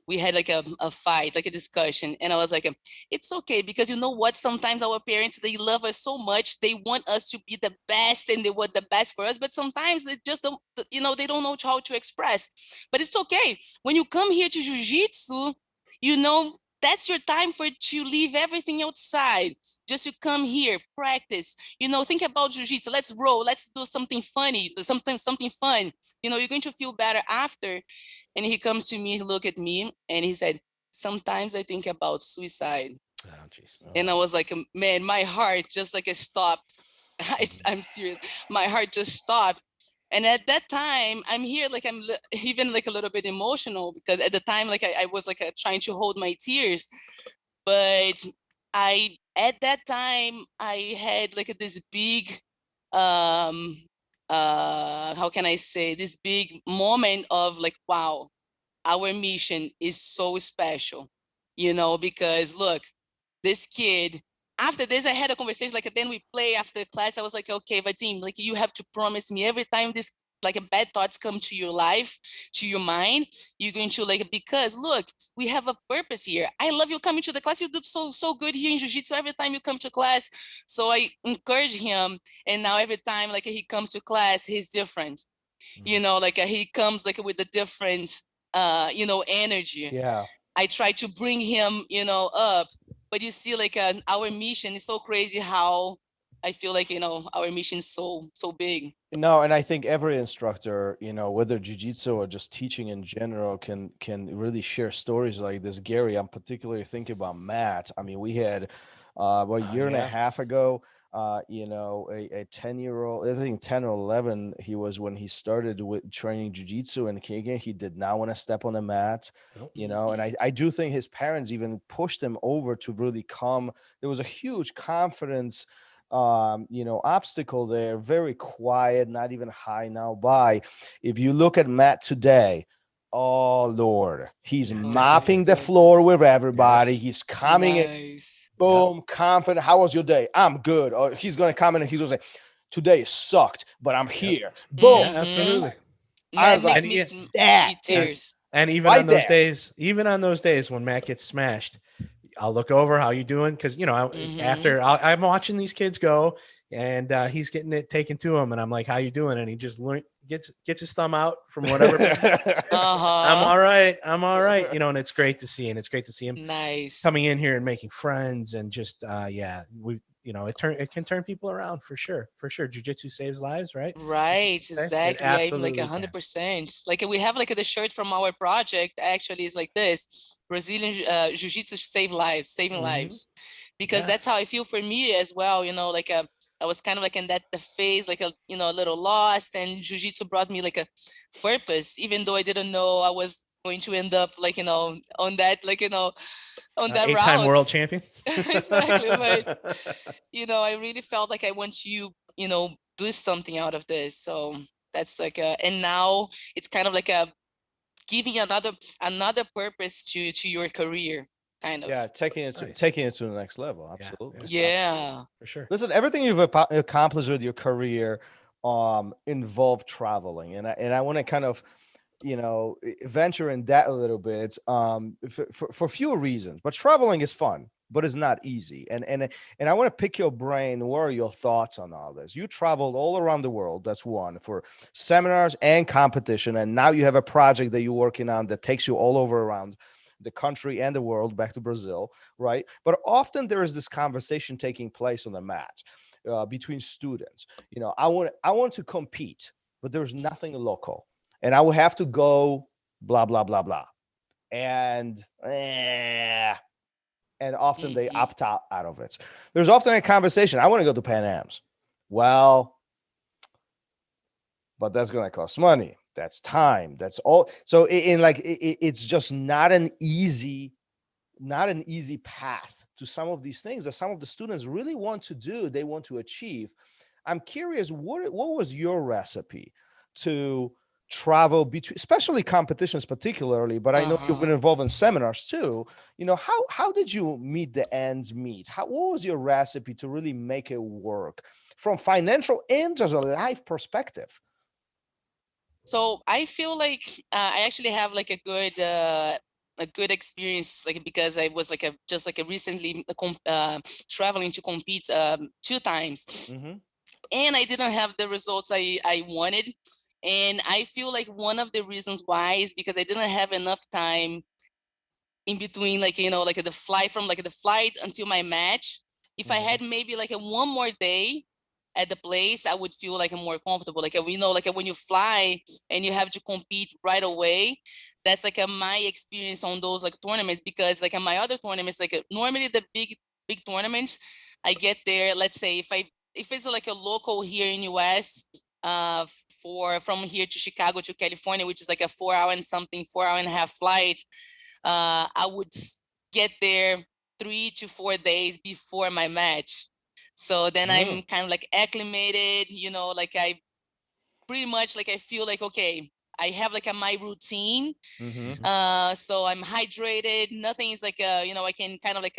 we had like a fight, like a discussion, and I was like, it's okay, because you know what? Sometimes our parents, they love us so much, they want us to be the best, and they want the best for us, but sometimes they just don't, they don't know how to express. But it's okay. When you come here to jujitsu, that's your time to leave everything outside, just to come here, practice, think about jiu-jitsu. Let's roll, let's do something funny, something fun. You're going to feel better after. And he comes to me, he looked at me, and he said, sometimes I think about suicide. Oh, jeez. And I was like, man, my heart just like stopped. I'm serious. My heart just stopped. And at that time, I'm here, like I'm even like a little bit emotional, because at the time, like I was like trying to hold my tears. But at that time, I had like this big, um, how can I say, this big moment of like, wow, our mission is so special, because look, this kid, after this, I had a conversation, like then we play after class. I was like, okay, Vadim, like you have to promise me every time this like a bad thoughts come to your life, to your mind, you're going to like, because look, we have a purpose here. I love you coming to the class. You do so good here in jiu-jitsu every time you come to class. So I encourage him, and now every time like he comes to class, he's different. Like he comes like with a different energy. Yeah. I try to bring him up. But you see, like our mission is so crazy, how I feel like our mission is so big. No, and I think every instructor, whether jiu-jitsu or just teaching in general, can really share stories like this. Gary, I'm particularly thinking about Matt. I mean, we had about a year and a half ago, a 10-year-old, I think 10 or 11, he was when he started with training jiu-jitsu, and again, he did not want to step on the mat, and I do think his parents even pushed him over to really come. There was a huge confidence obstacle there, very quiet, not even high now by. If you look at Matt today, oh Lord, he's mopping the floor with everybody. Yes. He's coming in, boom, confident. How was your day? I'm good. Or he's going to come in and he's going to say, today sucked, but I'm here. Boom. Yeah, absolutely. I was like, that tears. And even on those days when Matt gets smashed, I'll look over, how you doing? Because after I'm watching these kids go, and he's getting it taken to him, and I'm like, how you doing? And he just gets his thumb out from whatever. I'm all right, and it's great to see, and it's great to see him coming in here and making friends, and just it can turn people around for sure. Jiu-jitsu saves lives, right? Right, exactly. Absolutely, like 100%. Like we have like the shirt from our project actually is like this: Brazilian Jiu-Jitsu saving lives, because that's how I feel for me as well. Like I was kind of like in that the phase, like a little lost, and Jiu-Jitsu brought me like a purpose, even though I didn't know I was going to end up like on that on that 8-time route. world champion. Exactly, but I really felt like I want to do something out of this. So that's like and now it's kind of like a giving another purpose to your career, kind of. Yeah, taking it to the next level. Absolutely. Yeah, for sure. Listen, everything you've accomplished with your career involved traveling, and I want to kind of venture in that a little bit for few reasons. But traveling is fun. but it's not easy. And I want to pick your brain. What are your thoughts on all this? You traveled all around the world. That's one, for seminars and competition. And now you have a project that you're working on that takes you all over around the country and the world, back to Brazil, right? But often there is this conversation taking place on the mat between students. You know, I want to compete, but there's nothing local, and I would have to go blah blah blah blah, and often they opt out of it. There's often a conversation. I want to go to Pan Am's. Well, but that's going to cost money. That's time. That's all. So it's just not an easy path to some of these things that some of the students really want to do. They want to achieve. I'm curious, what was your recipe to travel between, especially competitions particularly, but I know you've been involved in seminars too. You know, how did you meet the ends meet? What was your recipe to really make it work from financial and just a life perspective? So I feel like I actually have like a good experience, like, because I was like recently traveling to compete 2 times, and I didn't have the results I wanted. And I feel like one of the reasons why is because I didn't have enough time in between, like, you know, like the flight until my match. If I had maybe like a one more day at the place, I would feel like I'm more comfortable. Like, you know, like when you fly and you have to compete right away, that's like my experience on those like tournaments. Because like in my other tournaments, like normally the big tournaments, I get there, let's say if it's like a local here in US, from here to Chicago to California, which is like a 4 hour and a half flight, I would get there 3 to 4 days before my match. So then I'm kind of like acclimated, you know, like I pretty much like I feel like, okay, I have like my routine. So I'm hydrated. Nothing is like, you know, I can kind of like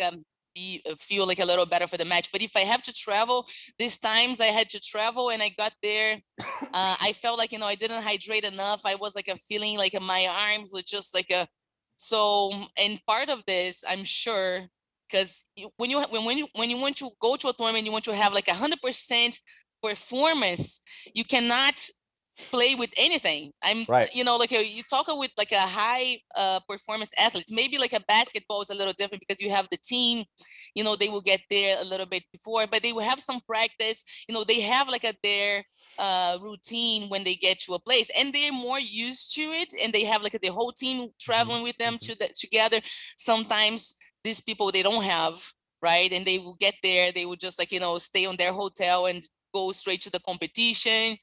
feel like a little better for the match. But if I have to travel, these times I had to travel and I got there, I felt like, you know, I didn't hydrate enough. I was like a feeling like my arms were just like so, and part of this, I'm sure, because when you want to go to a tournament, you want to have like 100% performance. You cannot play with anything. Right. You know, like you talk with like a high performance athletes, maybe like a basketball is a little different because you have the team, you know, they will get there a little bit before, but they will have some practice, you know, they have like their routine when they get to a place, and they're more used to it, and they have like the whole team traveling with them together. Sometimes these people, they don't have, right, and they will get there, they will just like, you know, stay on their hotel and go straight to the competition.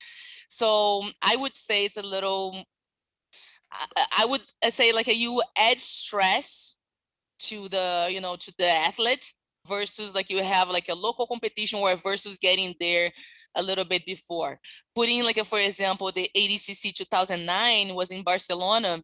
So I would say it's a little, I would say like you add stress to the, you know, to the athlete versus like you have like a local competition, or versus getting there a little bit before. Putting like, for example, the ADCC 2009 was in Barcelona.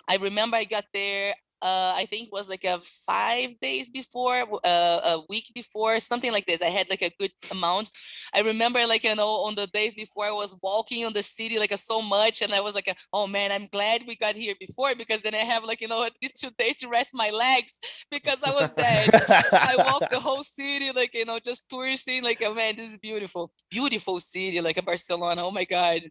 I remember I got there, I think it was like 5 days before, a week before, something like this. I had like a good amount. I remember like, you know, on the days before I was walking on the city like so much, and I was like, oh man, I'm glad we got here before, because then I have like, you know, at least 2 days to rest my legs, because I was dead. I walked the whole city, like, you know, just touristing, like, oh man, this is beautiful city, like Barcelona. Oh my God.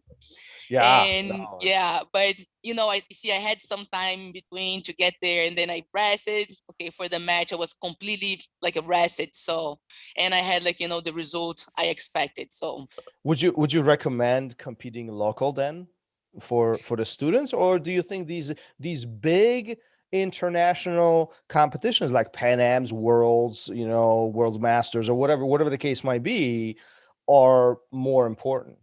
Yeah. And No, yeah, but you know, I had some time in between to get there, and then I rested. Okay, for the match, I was completely like rested. So, and I had like, you know, the result I expected. So, would you recommend competing local then for the students, or do you think these big international competitions like Pan Am's, Worlds, you know, Worlds Masters, or whatever the case might be, are more important?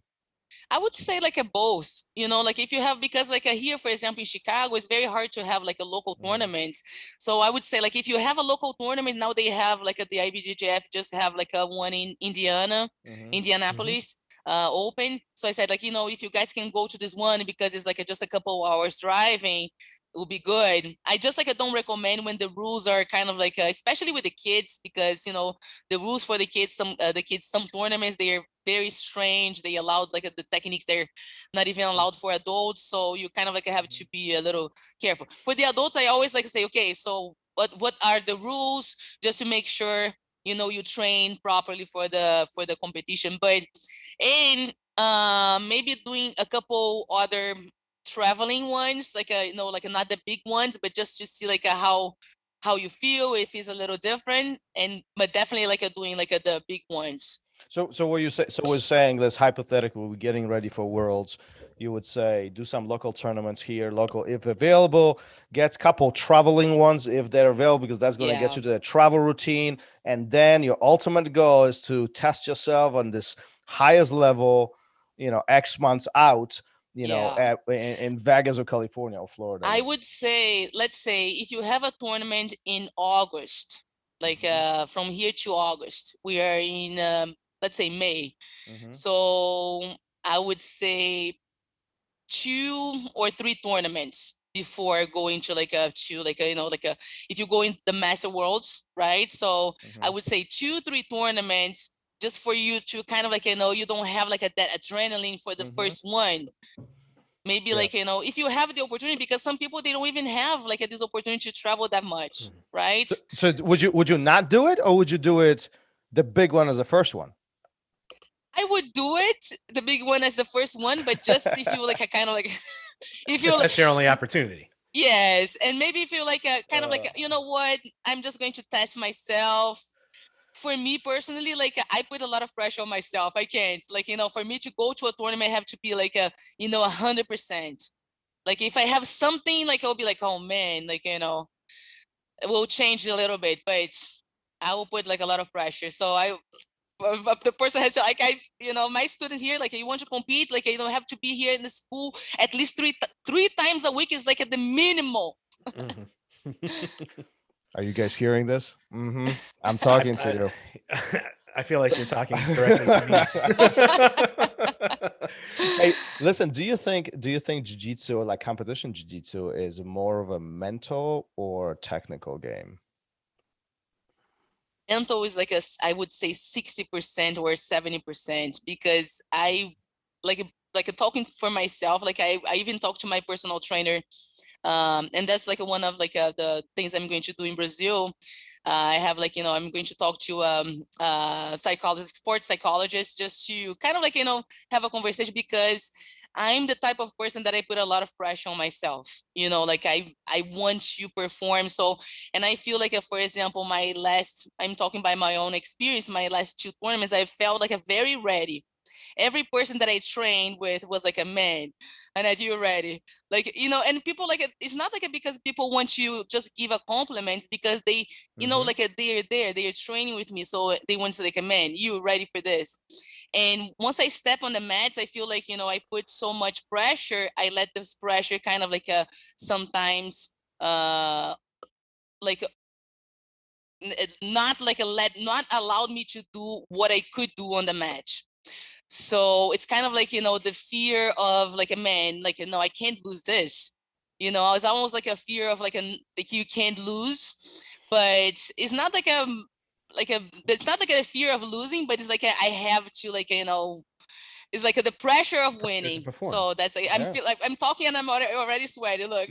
I would say like a both, you know, like if you have, because like here, for example, in Chicago, it's very hard to have like a local tournament. So I would say like if you have a local tournament, now they have like the IBJJF just have like a one in Indianapolis open. So I said like, you know, if you guys can go to this one, because it's like just a couple hours driving, it will be good. I just like, I don't recommend when the rules are kind of like, especially with the kids, because, you know, the rules for the kids, some tournaments, they're very strange. They allowed like the techniques, they're not even allowed for adults. So you kind of like have to be a little careful. For the adults, I always like to say, okay, so what are the rules, just to make sure you train properly for the competition. But and maybe doing a couple other traveling ones, like like not the big ones, but just to see like how you feel, if it's a little different, but definitely like doing like the big ones. So what you say? So we're saying this hypothetical. We're getting ready for Worlds. You would say do some local tournaments here, local if available. Get a couple traveling ones if they're available, because that's going to get you to the travel routine. And then your ultimate goal is to test yourself on this highest level. X months out. In Vegas or California or Florida. I would say, let's say if you have a tournament in August, like from here to August, we are in let's say May. So I would say 2 or 3 tournaments before going to if you go in the Master Worlds, right? So I would say 2-3 tournaments, just for you to kind of you don't have like that adrenaline for the first one. Maybe if you have the opportunity, because some people, they don't even have like this opportunity to travel that much, right? So would you not do it, or would you do it the big one as the first one? I would do it the big one as the first one, but just if you like a kind of like if you that's your only opportunity. Yes, and maybe if you like a kind of like you know what, I'm just going to test myself. For me personally, like I put a lot of pressure on myself. I can't, for me to go to a tournament, I have to be like 100%. Like if I have something, like I'll be like, oh man, it will change a little bit, but I will put like a lot of pressure. So the person has to, like, my student here, like, you want to compete, like, have to be here in the school at least three times a week is like at the minimum. Are you guys hearing this? I'm talking to you. I feel like you're talking directly to me. Hey, listen, do you think Jiu-Jitsu, or like competition Jiu-Jitsu, is more of a mental or technical game? Mental is like I would say 60% or 70%, because I like talking for myself, like I even talk to my personal trainer, and that's like one of like the things I'm going to do in Brazil. I have I'm going to talk to psychologist, sports psychologist, just to kind of have a conversation, because I'm the type of person that I put a lot of pressure on myself. Like I want to perform. So, and I feel like, for example, I'm talking by my own experience, my last 2 tournaments, I felt like very ready. Every person that I trained with was like a man, and that you're ready. And people it's not because people want you just give a compliments, because they, they're training with me. So they want to a man, you ready for this? And once I step on the mats, I feel like, I put so much pressure. I let this pressure kind of sometimes, not allowed me to do what I could do on the match. So it's kind of the fear of a man, no, I can't lose this. I was almost like a fear of you can't lose, but it's not it's not a fear of losing, but it's I have to it's the pressure of winning. So that's I'm talking and I'm already sweaty. Look,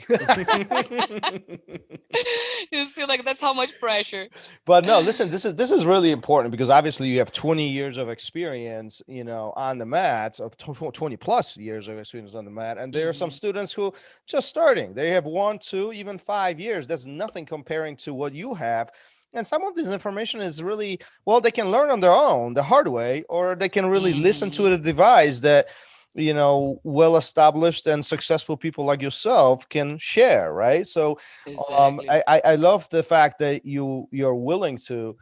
you see, that's how much pressure. But no, listen, this is really important, because obviously you have 20 years of experience, on the mat, of 20 plus years of experience on the mat, and there are some students who just starting. They have 1, 2, even 5 years. That's nothing comparing to what you have. And some of this information is really, well, they can learn on their own, the hard way, or they can really listen to a device that, well-established and successful people like yourself can share, right? So exactly. I love the fact that you're willing to,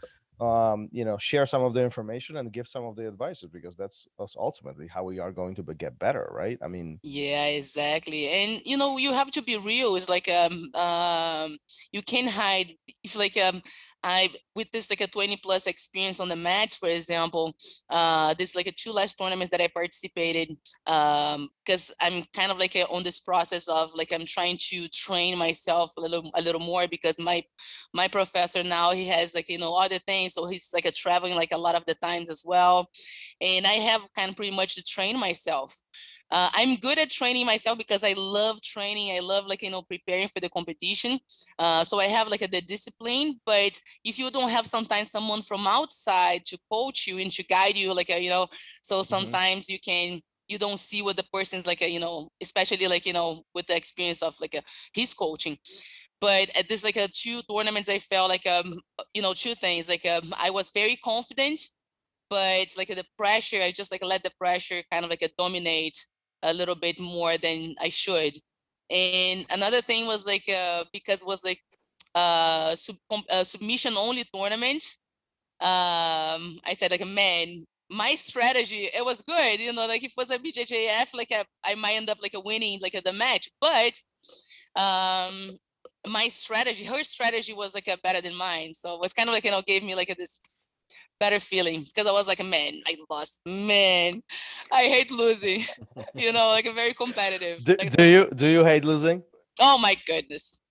share some of the information and give some of the advices, because that's ultimately how we are going to get better, right? I mean, yeah, exactly. And you have to be real. It's you can't hide. If I with this a 20 plus experience on the mat, for example, this 2 last tournaments that I participated, because I'm kind of on this process of I'm trying to train myself a little more, because my professor now, he has other things, so he's traveling a lot of the times as well, and I have kind of pretty much to train myself. I'm good at training myself because I love training. I love like, preparing for the competition. So I have like the discipline, but if you don't have sometimes someone from outside to coach you and to guide you, like, so sometimes you don't see what the person's like, especially like, with the experience of like his coaching. But at this like 2 tournaments, I felt like, 2 things, like I was very confident, but like the pressure, I just like let the pressure kind of like dominate a little bit more than I should. And another thing was like, because it was like submission only tournament, I said like, man, my strategy, it was good, like if it was a BJJF, like I might end up like winning like the match, but my strategy, her strategy was like better than mine. So it was kind of like, gave me like this better feeling, because I was like, man, I lost, man, I hate losing, like a very competitive. Do you hate losing? Oh my goodness.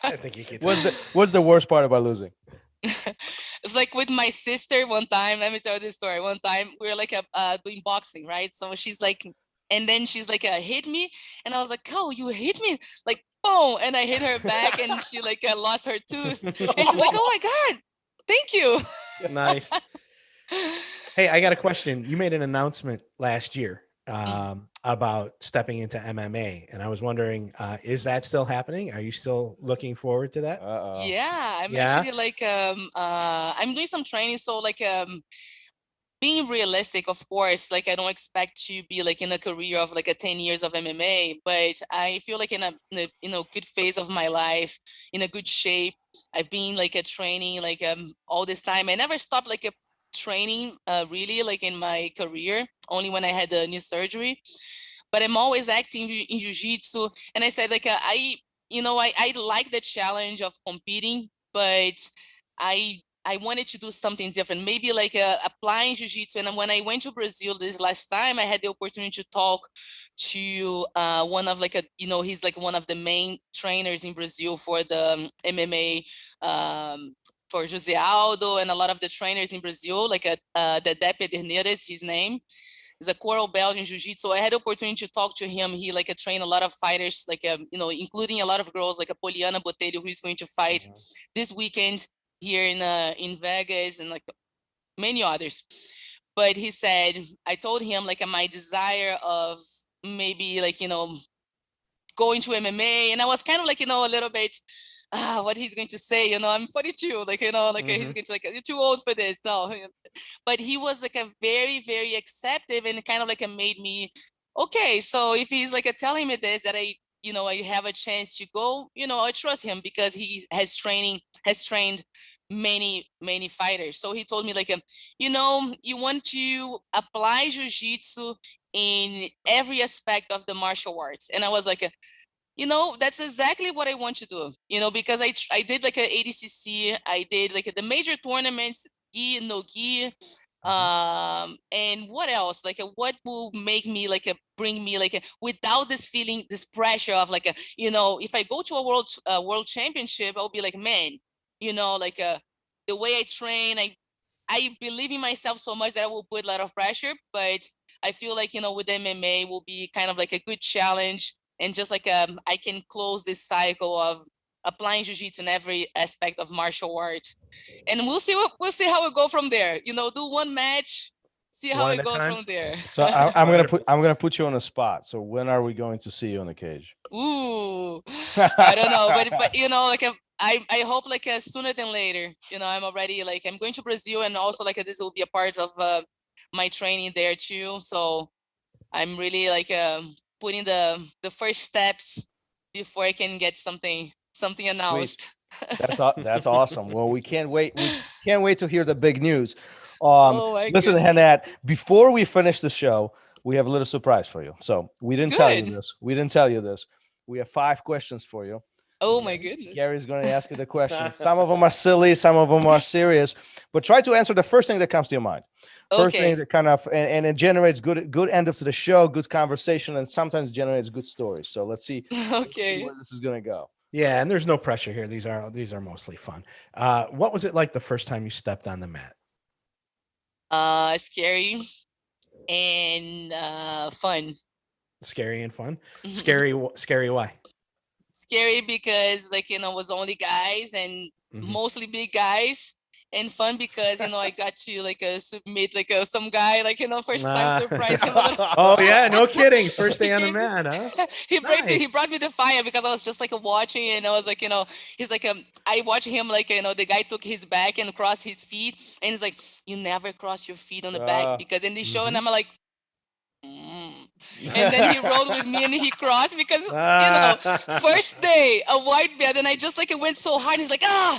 I think you can. What's the worst part about losing? It's like with my sister one time, let me tell you this story. One time we were like doing boxing, right? So she's like, and then she's like, hit me, and I was like, oh, you hit me, like boom, and I hit her back, and she like lost her tooth, and she's like, oh my god, thank you. Nice. Hey, I got a question. You made an announcement last year about stepping into MMA, and I was wondering, is that still happening? Are you still looking forward to that? Yeah, I'm actually like I'm doing some training, so like being realistic, of course, like I don't expect to be like in a career of like 10 years of MMA, but I feel like in a good phase of my life, in a good shape. I've been like training like all this time. I never stopped like training really like in my career, only when I had the knee surgery. But I'm always active in Jiu-Jitsu, and I said like I like the challenge of competing, but I wanted to do something different, maybe like applying Jiu-Jitsu. And when I went to Brazil this last time, I had the opportunity to talk to one of like he's like one of the main trainers in Brazil for the MMA, for José Aldo, and a lot of the trainers in Brazil, like the Depe Pederneiras, his name. He's a coral belt in Jiu-Jitsu. So I had the opportunity to talk to him. He like trained a lot of fighters, like including a lot of girls, like a Poliana Botelho, who is going to fight this weekend here in Vegas, and like many others. But he said, I told him like my desire of maybe like going to MMA, and I was kind of like a little bit what he's going to say, I'm 42, like like he's going to like, you're too old for this. No, but he was like a very, very accepting, and kind of like made me okay. So if he's like telling me this, that I have a chance to go, I trust him, because he has trained many fighters. So he told me like you want to apply Jiu-Jitsu in every aspect of the martial arts. And I was like that's exactly what I want to do, because I did like an ADCC, I did like the major tournaments, gi, no gi, and what else, like what will make me like bring me like without this feeling, this pressure of like if I go to a world championship, I'll be like, man, like the way I train, I believe in myself so much that I will put a lot of pressure. But I feel like with MMA will be kind of like a good challenge, and just like I can close this cycle of applying Jiu-Jitsu in every aspect of martial art, and we'll see how it go from there. Do one match, see how it goes from there. So I'm gonna put you on a spot. So when are we going to see you on the cage? Ooh, I don't know, but like I hope like sooner than later. I'm already like, I'm going to Brazil, and also like this will be a part of my training there too. So I'm really like putting the first steps before I can get something announced. That's awesome. Well, we can't wait. We can't wait to hear the big news. Oh listen, Hannette, before we finish the show, we have a little surprise for you. So we didn't tell you this. We have 5 questions for you. Oh my goodness. Gary's going to ask you the questions. Some of them are silly, some of them are serious, but try to answer the first thing that comes to your mind. First thing that kind of, and it generates good end of to the show, good conversation, and sometimes generates good stories. So let's see, where this is going to go. Yeah, and there's no pressure here. These are mostly fun. What was it like the first time you stepped on the mat? Scary. and fun. Scary and fun. Scary. Why? Scary because like, you know, it was only guys and mostly big guys, and fun because, you know, I got to like submit like some guy, like, you know, first time surprise him a little. Oh yeah, no kidding. First day on the mat, huh? He brought me the fire because I was just like watching, and I was like, you know, he's like, I watched him like, you know, the guy took his back and crossed his feet, and he's like, you never cross your feet on the back because in the show, and I'm like, and then he rolled with me and he crossed because, you know, first day, a white belt, and I just like, it went so hard. He's like, oh,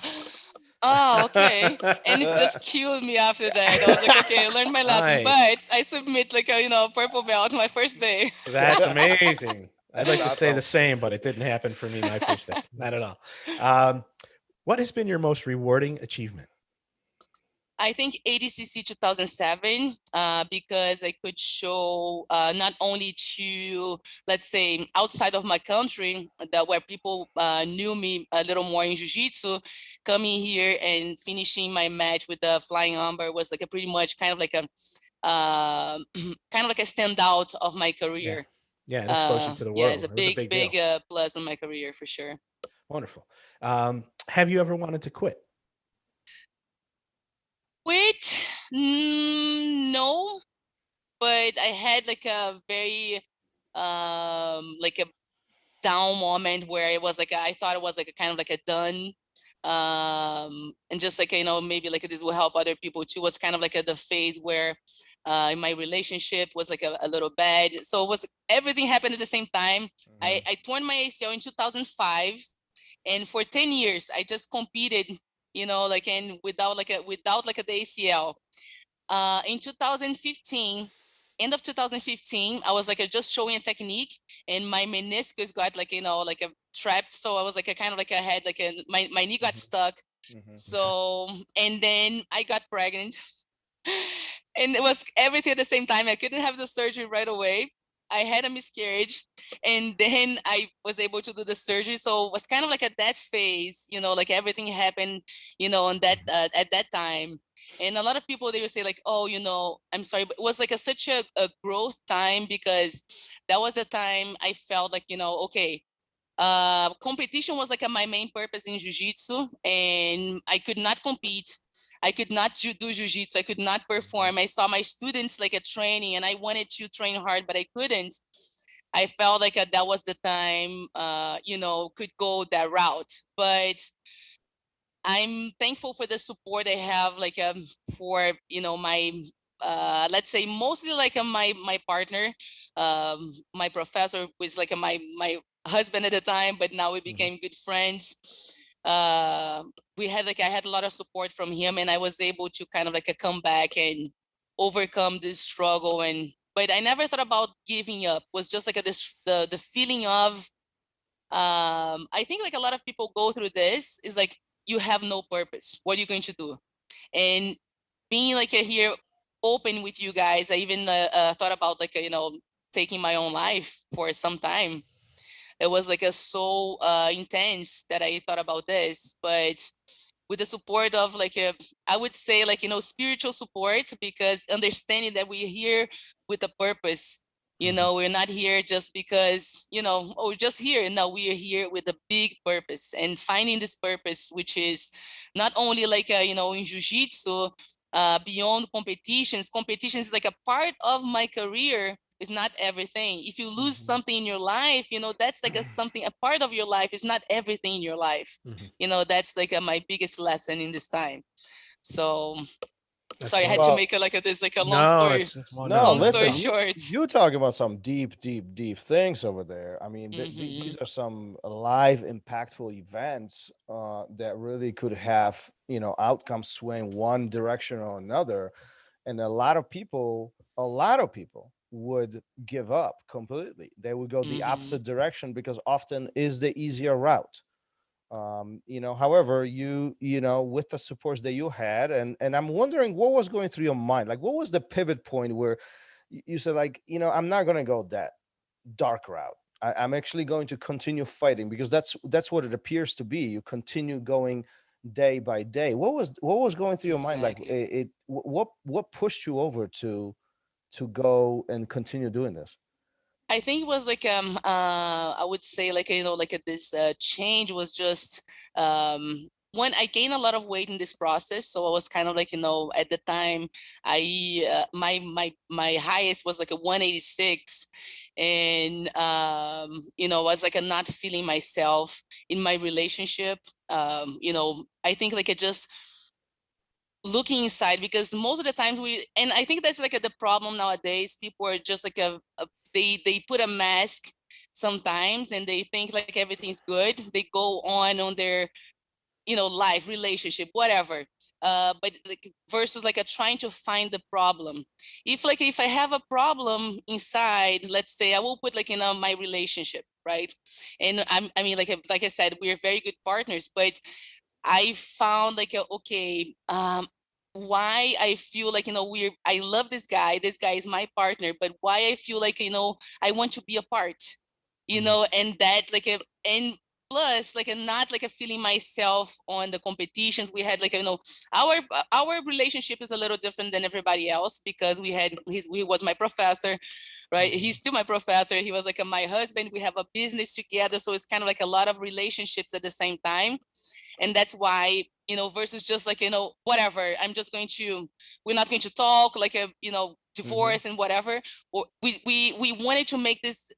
okay. And it just killed me after that. I was like, okay, I learned my lesson, but I submit like a, you know, purple belt my first day. That's amazing. I'd like to say the same, but it didn't happen for me my first day. Not at all. What has been your most rewarding achievement? I think ADCC 2007, because I could show not only to, let's say, outside of my country, that where people knew me a little more in Jiu-Jitsu, coming here and finishing my match with the flying umber was like a pretty much kind of like a standout of my career. Yeah, it exposed you to the world. Yeah, it's a big plus in my career for sure. Wonderful. Have you ever wanted to quit? Quit? No, but I had like a very like a down moment where it was like I thought it was like a kind of like a done, and just like, you know, maybe like this will help other people too. Was kind of like the phase where in my relationship was like a little bad, so it was everything happened at the same time. I torn my ACL in 2005, and for 10 years I just competed, you know, like, and without the ACL. In 2015, end of 2015, I was like just showing a technique, and my meniscus got like, you know, like a trapped. So I was like a kind of like I had like my knee got stuck. So, and then I got pregnant, and it was everything at the same time. I couldn't have the surgery right away. I had a miscarriage, and then I was able to do the surgery. So it was kind of like at that phase, you know, like everything happened, you know, on that at that time. And a lot of people, they would say like, oh, you know, I'm sorry, but it was like such a growth time, because that was the time I felt like, you know, okay, competition was like my main purpose in Jiu-Jitsu, and I could not compete. I could not do Jiu-Jitsu. I could not perform. I saw my students like a training, and I wanted to train hard, but I couldn't. I felt like that was the time, you know, could go that route. But I'm thankful for the support I have, like for, you know, my let's say mostly like my partner, my professor was like my husband at the time, but now we became good friends. We had like I had a lot of support from him, and I was able to kind of like come back and overcome this struggle. And but I never thought about giving up. It was just like the feeling of I think like a lot of people go through this, is like you have no purpose. What are you going to do? And being like here open with you guys, I even thought about like you know, taking my own life for some time. It was like so intense that I thought about this, but with the support of like I would say like, you know, spiritual support, because understanding that we're here with a purpose. You know, we're not here just because, you know, oh, just here. No, we are here with a big purpose, and finding this purpose, which is not only like, you know, in Jiu-Jitsu, beyond competitions. Competitions is like a part of my career. It's not everything. If you lose something in your life, you know, that's like a part of your life. It's not everything in your life. You know, that's like my biggest lesson in this time. So I had to make this like a long story short. You talking about some deep things over there. I mean, these are some live, impactful events that really could have, you know, outcomes swing one direction or another, and a lot of people would give up completely. They would go the opposite direction, because often is the easier route. You know, however, you know, with the supports that you had, and I'm wondering what was going through your mind. Like, what was the pivot point where you said, like, you know, I'm not going to go that dark route. I'm actually going to continue fighting, because that's what it appears to be. You continue going day by day. What was going through your mind? Like, what pushed you over to to go and continue doing this? I think it was like I would say like like this change was just when I gained a lot of weight in this process. So I was kind of like at the time I my highest was like a 186, and I was like not feeling myself in my relationship. I think like it just looking inside, because most of the times and I think that's like the problem nowadays. People are just like they put a mask sometimes, and they think like everything's good. They go on their life, relationship, whatever, but like versus like trying to find the problem. If I have a problem inside, let's say I will put like my relationship, right? And I mean like I said, we're very good partners, but I found like okay, why I feel like I love this guy is my partner, but why I feel like I want to be apart, and that like and plus like not like a feeling myself on the competitions we had. Like our relationship is a little different than everybody else, because he was my professor, right? He's still my professor. He was like my husband. We have a business together, so it's kind of like a lot of relationships at the same time. And that's why versus just like whatever, we're not going to talk like divorce and whatever. Or we wanted to make this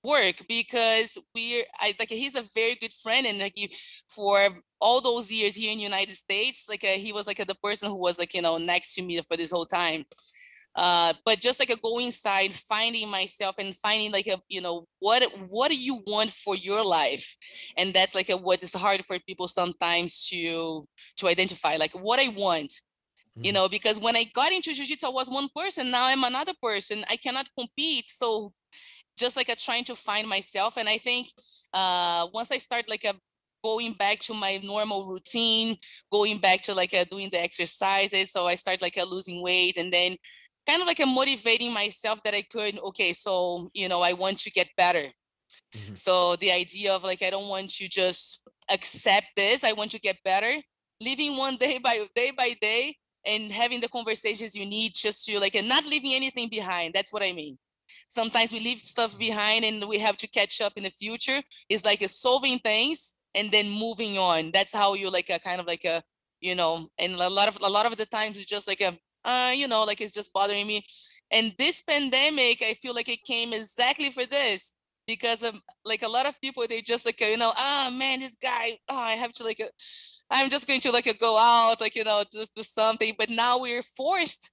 work, because he's a very good friend, and like for all those years here in the United States, like he was like the person who was like next to me for this whole time. But just like go inside, finding myself and finding like what do you want for your life? And that's like what is hard for people sometimes to identify, like what I want. Because when I got into jiu-jitsu, I was one person. Now I'm another person. I cannot compete. So just like trying to find myself. And I think once I start like going back to my normal routine, going back to like doing the exercises, so I start like losing weight, and then kind of like motivating myself that I could, okay, so I want to get better. So the idea of like I don't want to just accept this, I want to get better, living one day by day, and having the conversations you need just to like, and not leaving anything behind. That's what I mean. Sometimes we leave stuff behind and we have to catch up in the future. It's like solving things and then moving on. That's how you like kind of like and a lot of the times it's just like like it's just bothering me. And this pandemic, I feel like it came exactly for this, because of like a lot of people, they just like man, this guy, I have to like I'm just going to like go out, like just do something. But now we're forced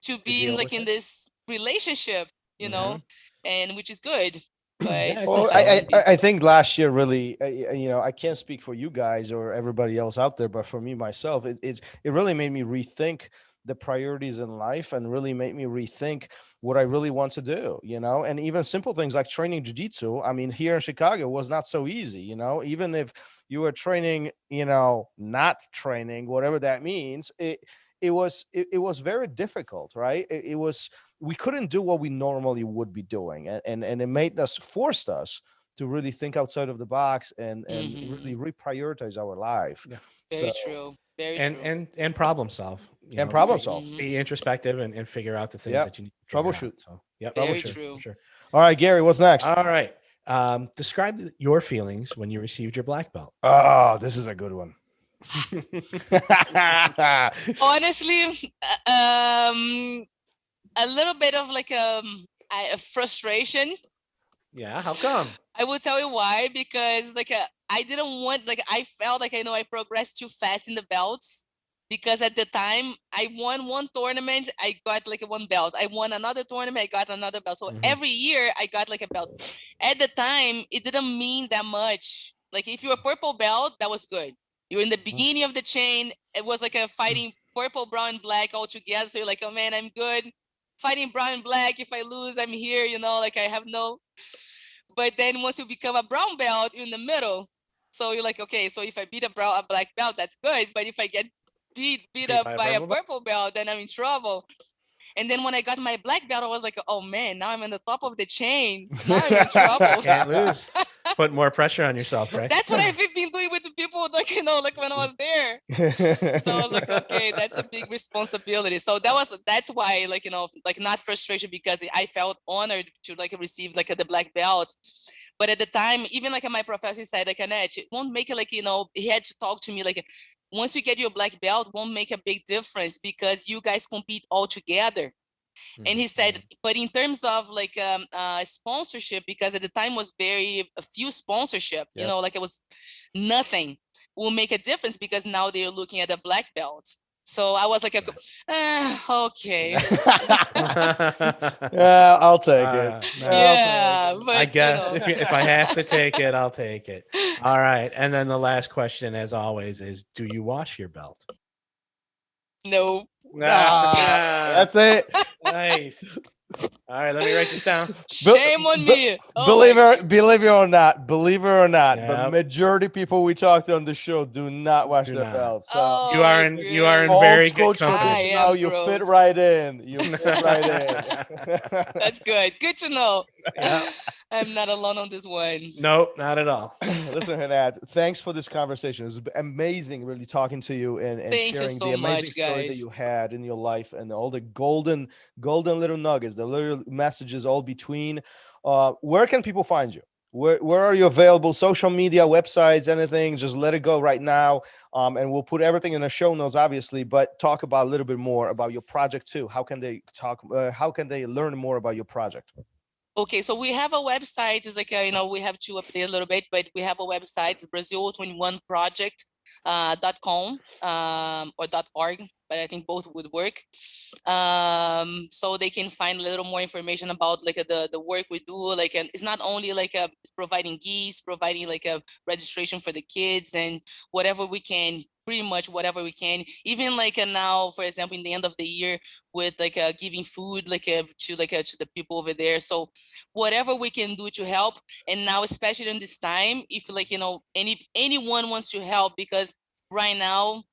to be in like in this relationship, and which is good. But well, I think last year really, I can't speak for you guys or everybody else out there, but for me myself, it really made me rethink the priorities in life, and really made me rethink what I really want to do, and even simple things like training jiu-jitsu. I mean, here in Chicago was not so easy, even if you were training, not training, whatever that means, it was very difficult, right? We couldn't do what we normally would be doing. And it forced us to really think outside of the box and really reprioritize our life. Yeah. Very true. Very true. And problem solve. Problem solve. Be introspective and figure out the things that you need to troubleshoot. So, yep. Very true. Sure. All right, Gary, what's next? All right. Describe your feelings when you received your black belt. Oh, this is a good one. Honestly, a little bit of like a frustration. Yeah, how come? I will tell you why. Because like I didn't want, like I felt like I progressed too fast in the belts, because at the time I won one tournament, I got like one belt. I won another tournament, I got another belt. So every year I got like a belt. At the time, it didn't mean that much. Like if you're a purple belt, that was good. You're in the beginning of the chain. It was like a fighting purple, brown, and black all together. So you're like, oh man, I'm good. Fighting brown and black. If I lose, I'm here, like I have no. But then once you become a brown belt, you're in the middle. So you're like, okay, so if I beat a black belt, that's good. But if I get beat up by a purple belt, then I'm in trouble. And then when I got my black belt, I was like, oh man, now I'm on the top of the chain. Now I'm in trouble. Can't lose. Put more pressure on yourself, right? That's what I've been doing with the people like, like when I was there. So I was like, okay, that's a big responsibility. So that's why, like, like not frustration, because I felt honored to like receive like the black belt. But at the time, even like my professor said, like, Hannette, it won't make it, like, he had to talk to me like, once you get your black belt, won't make a big difference because you guys compete all together. And he said, but in terms of like sponsorship, because at the time was a few sponsorship, like it was nothing, will make a difference because now they're looking at a black belt. So I was like, okay. Yeah, I'll take it. Yeah, but I guess if I have to take it, I'll take it. All right. And then the last question, as always, is: do you wash your belt? No. That's it. Nice. All right, let me write this down. Shame on me. Believe it or not, Yep. the majority of people we talk to on the show do not wash their belts. So you are in old very school good company. tradition. Now you fit right in. You fit right in. That's good. Good to know. Yeah. I'm not alone on this one. Nope, not at all. Listen, Hannette, thanks for this conversation. It's amazing really talking to you and sharing the amazing story that you had in your life and all the golden little nuggets, the little messages all between. Where can people find you? Where are you available? Social media, websites, anything? Just let it go right now. And we'll put everything in the show notes, obviously, but talk about a little bit more about your project too. How can they learn more about your project? Okay, so we have a website. It's like, we have to update a little bit, but we have a website, it's Brazil21project.com or .org, but I think both would work. So they can find a little more information about like the work we do. Like, and it's not only like providing gis, providing like a registration for the kids and whatever we can, pretty much whatever we can. Even like now, for example, in the end of the year, with like giving food to the people over there. So whatever we can do to help. And now, especially in this time, if like anyone wants to help, because right now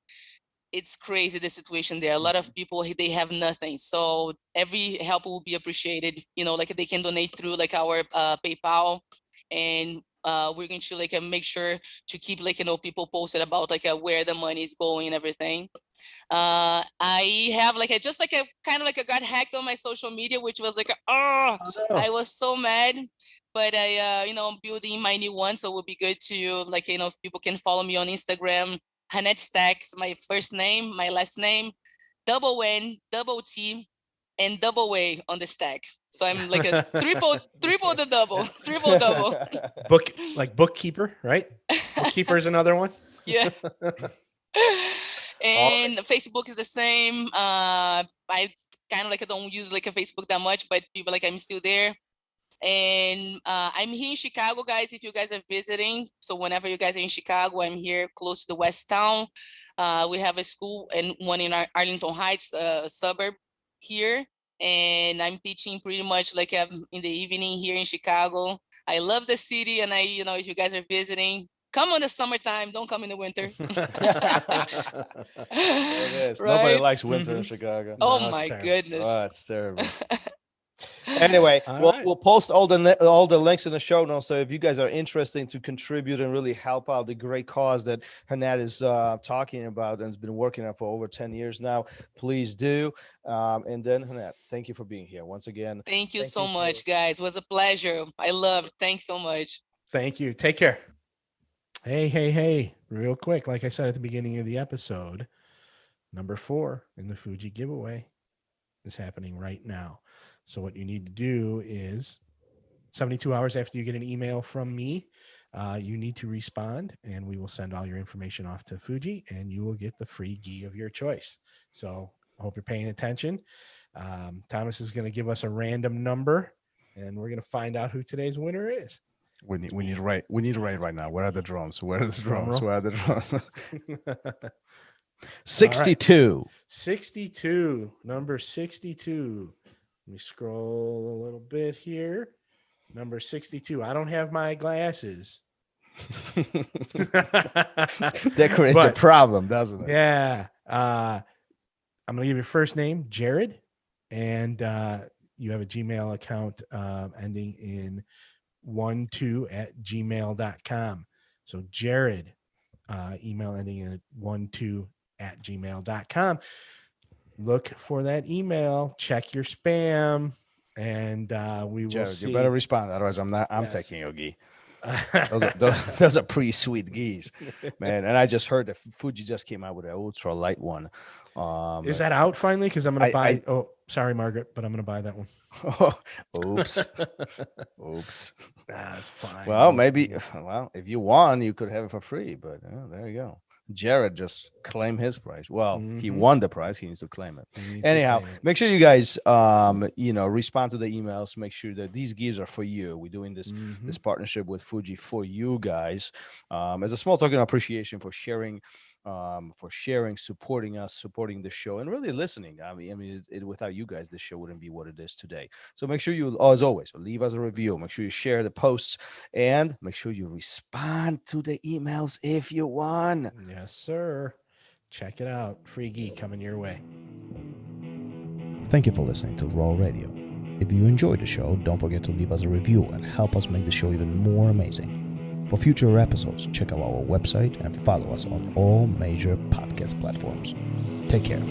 it's crazy, the situation there. A lot of people, they have nothing, so every help will be appreciated. Like they can donate through like our PayPal, and we're going to like make sure to keep like people posted about like where the money is going and everything. I have like I kind of like I got hacked on my social media, which was like I was so mad, but I I'm building my new one, so it would be good to like if people can follow me on Instagram. Hannette Staack, my first name, my last name, double N, double T, and double A on the stack. So I'm like a triple the double, triple double. Bookkeeper, right? Bookkeeper is another one. Yeah. And Facebook is the same. I kind of like I don't use like a Facebook that much, but people like I'm still there. And I'm here in Chicago, guys, if you guys are visiting. So whenever you guys are in Chicago, I'm here close to the West Town. We have a school and one in Arlington Heights, suburb here. And I'm teaching pretty much like in the evening here in Chicago. I love the city, and if you guys are visiting, come on the summertime. Don't come in the winter. It is. Right? Nobody likes winter in Chicago. Oh, my goodness. Oh, it's terrible. Anyway, right. We'll post all the links in the show notes. So if you guys are interested to contribute and really help out the great cause that Hannette is talking about and has been working on for over 10 years now, please do. And then Hannette, thank you for being here once again. Thank you so much, guys. It was a pleasure. I love it. Thanks so much. Thank you. Take care. Hey, real quick. Like I said at the beginning of the episode, number 4 in the Fuji giveaway is happening right now. So what you need to do is 72 hours after you get an email from me, you need to respond, and we will send all your information off to Fuji, and you will get the free gi of your choice. So I hope you're paying attention. Thomas is going to give us a random number, and we're going to find out who today's winner is. We need to write right now. Where are the drums? Where are the drums? Where are the drums? 62. Right. 62. Number 62. Let me scroll a little bit here. Number 62. I don't have my glasses. That creates a problem, doesn't it? Yeah. I'm going to give your first name, Jared, and you have a Gmail account ending in 12@gmail.com. So Jared, email ending in 12@gmail.com. Look for that email. Check your spam, and we will Jared, see. you better respond. Otherwise, I'm Yes. taking your gi. Those are pretty sweet gis, man. And I just heard that Fuji just came out with an ultra light one. Is that out finally? Because I'm going to buy. I- Oh, sorry, Margaret, but I'm going to buy that one. Oops. Oops. That's fine. Well, maybe. Well, if you won, you could have it for free. But there you go. Jared just claimed his prize. Well, he won the prize. He needs to claim it. Anyhow, make sure you guys, respond to the emails. Make sure that these gears are for you. We're doing this partnership with Fuji for you guys, as a small token of appreciation for sharing, supporting us, supporting the show, and really listening. I mean, without you guys, this show wouldn't be what it is today. So make sure you, as always, leave us a review. Make sure you share the posts, and make sure you respond to the emails if you want. Yes, sir. Check it out. Free gi coming your way. Thank you for listening to RŌL Radio. If you enjoyed the show, don't forget to leave us a review and help us make the show even more amazing. For future episodes, check out our website and follow us on all major podcast platforms. Take care.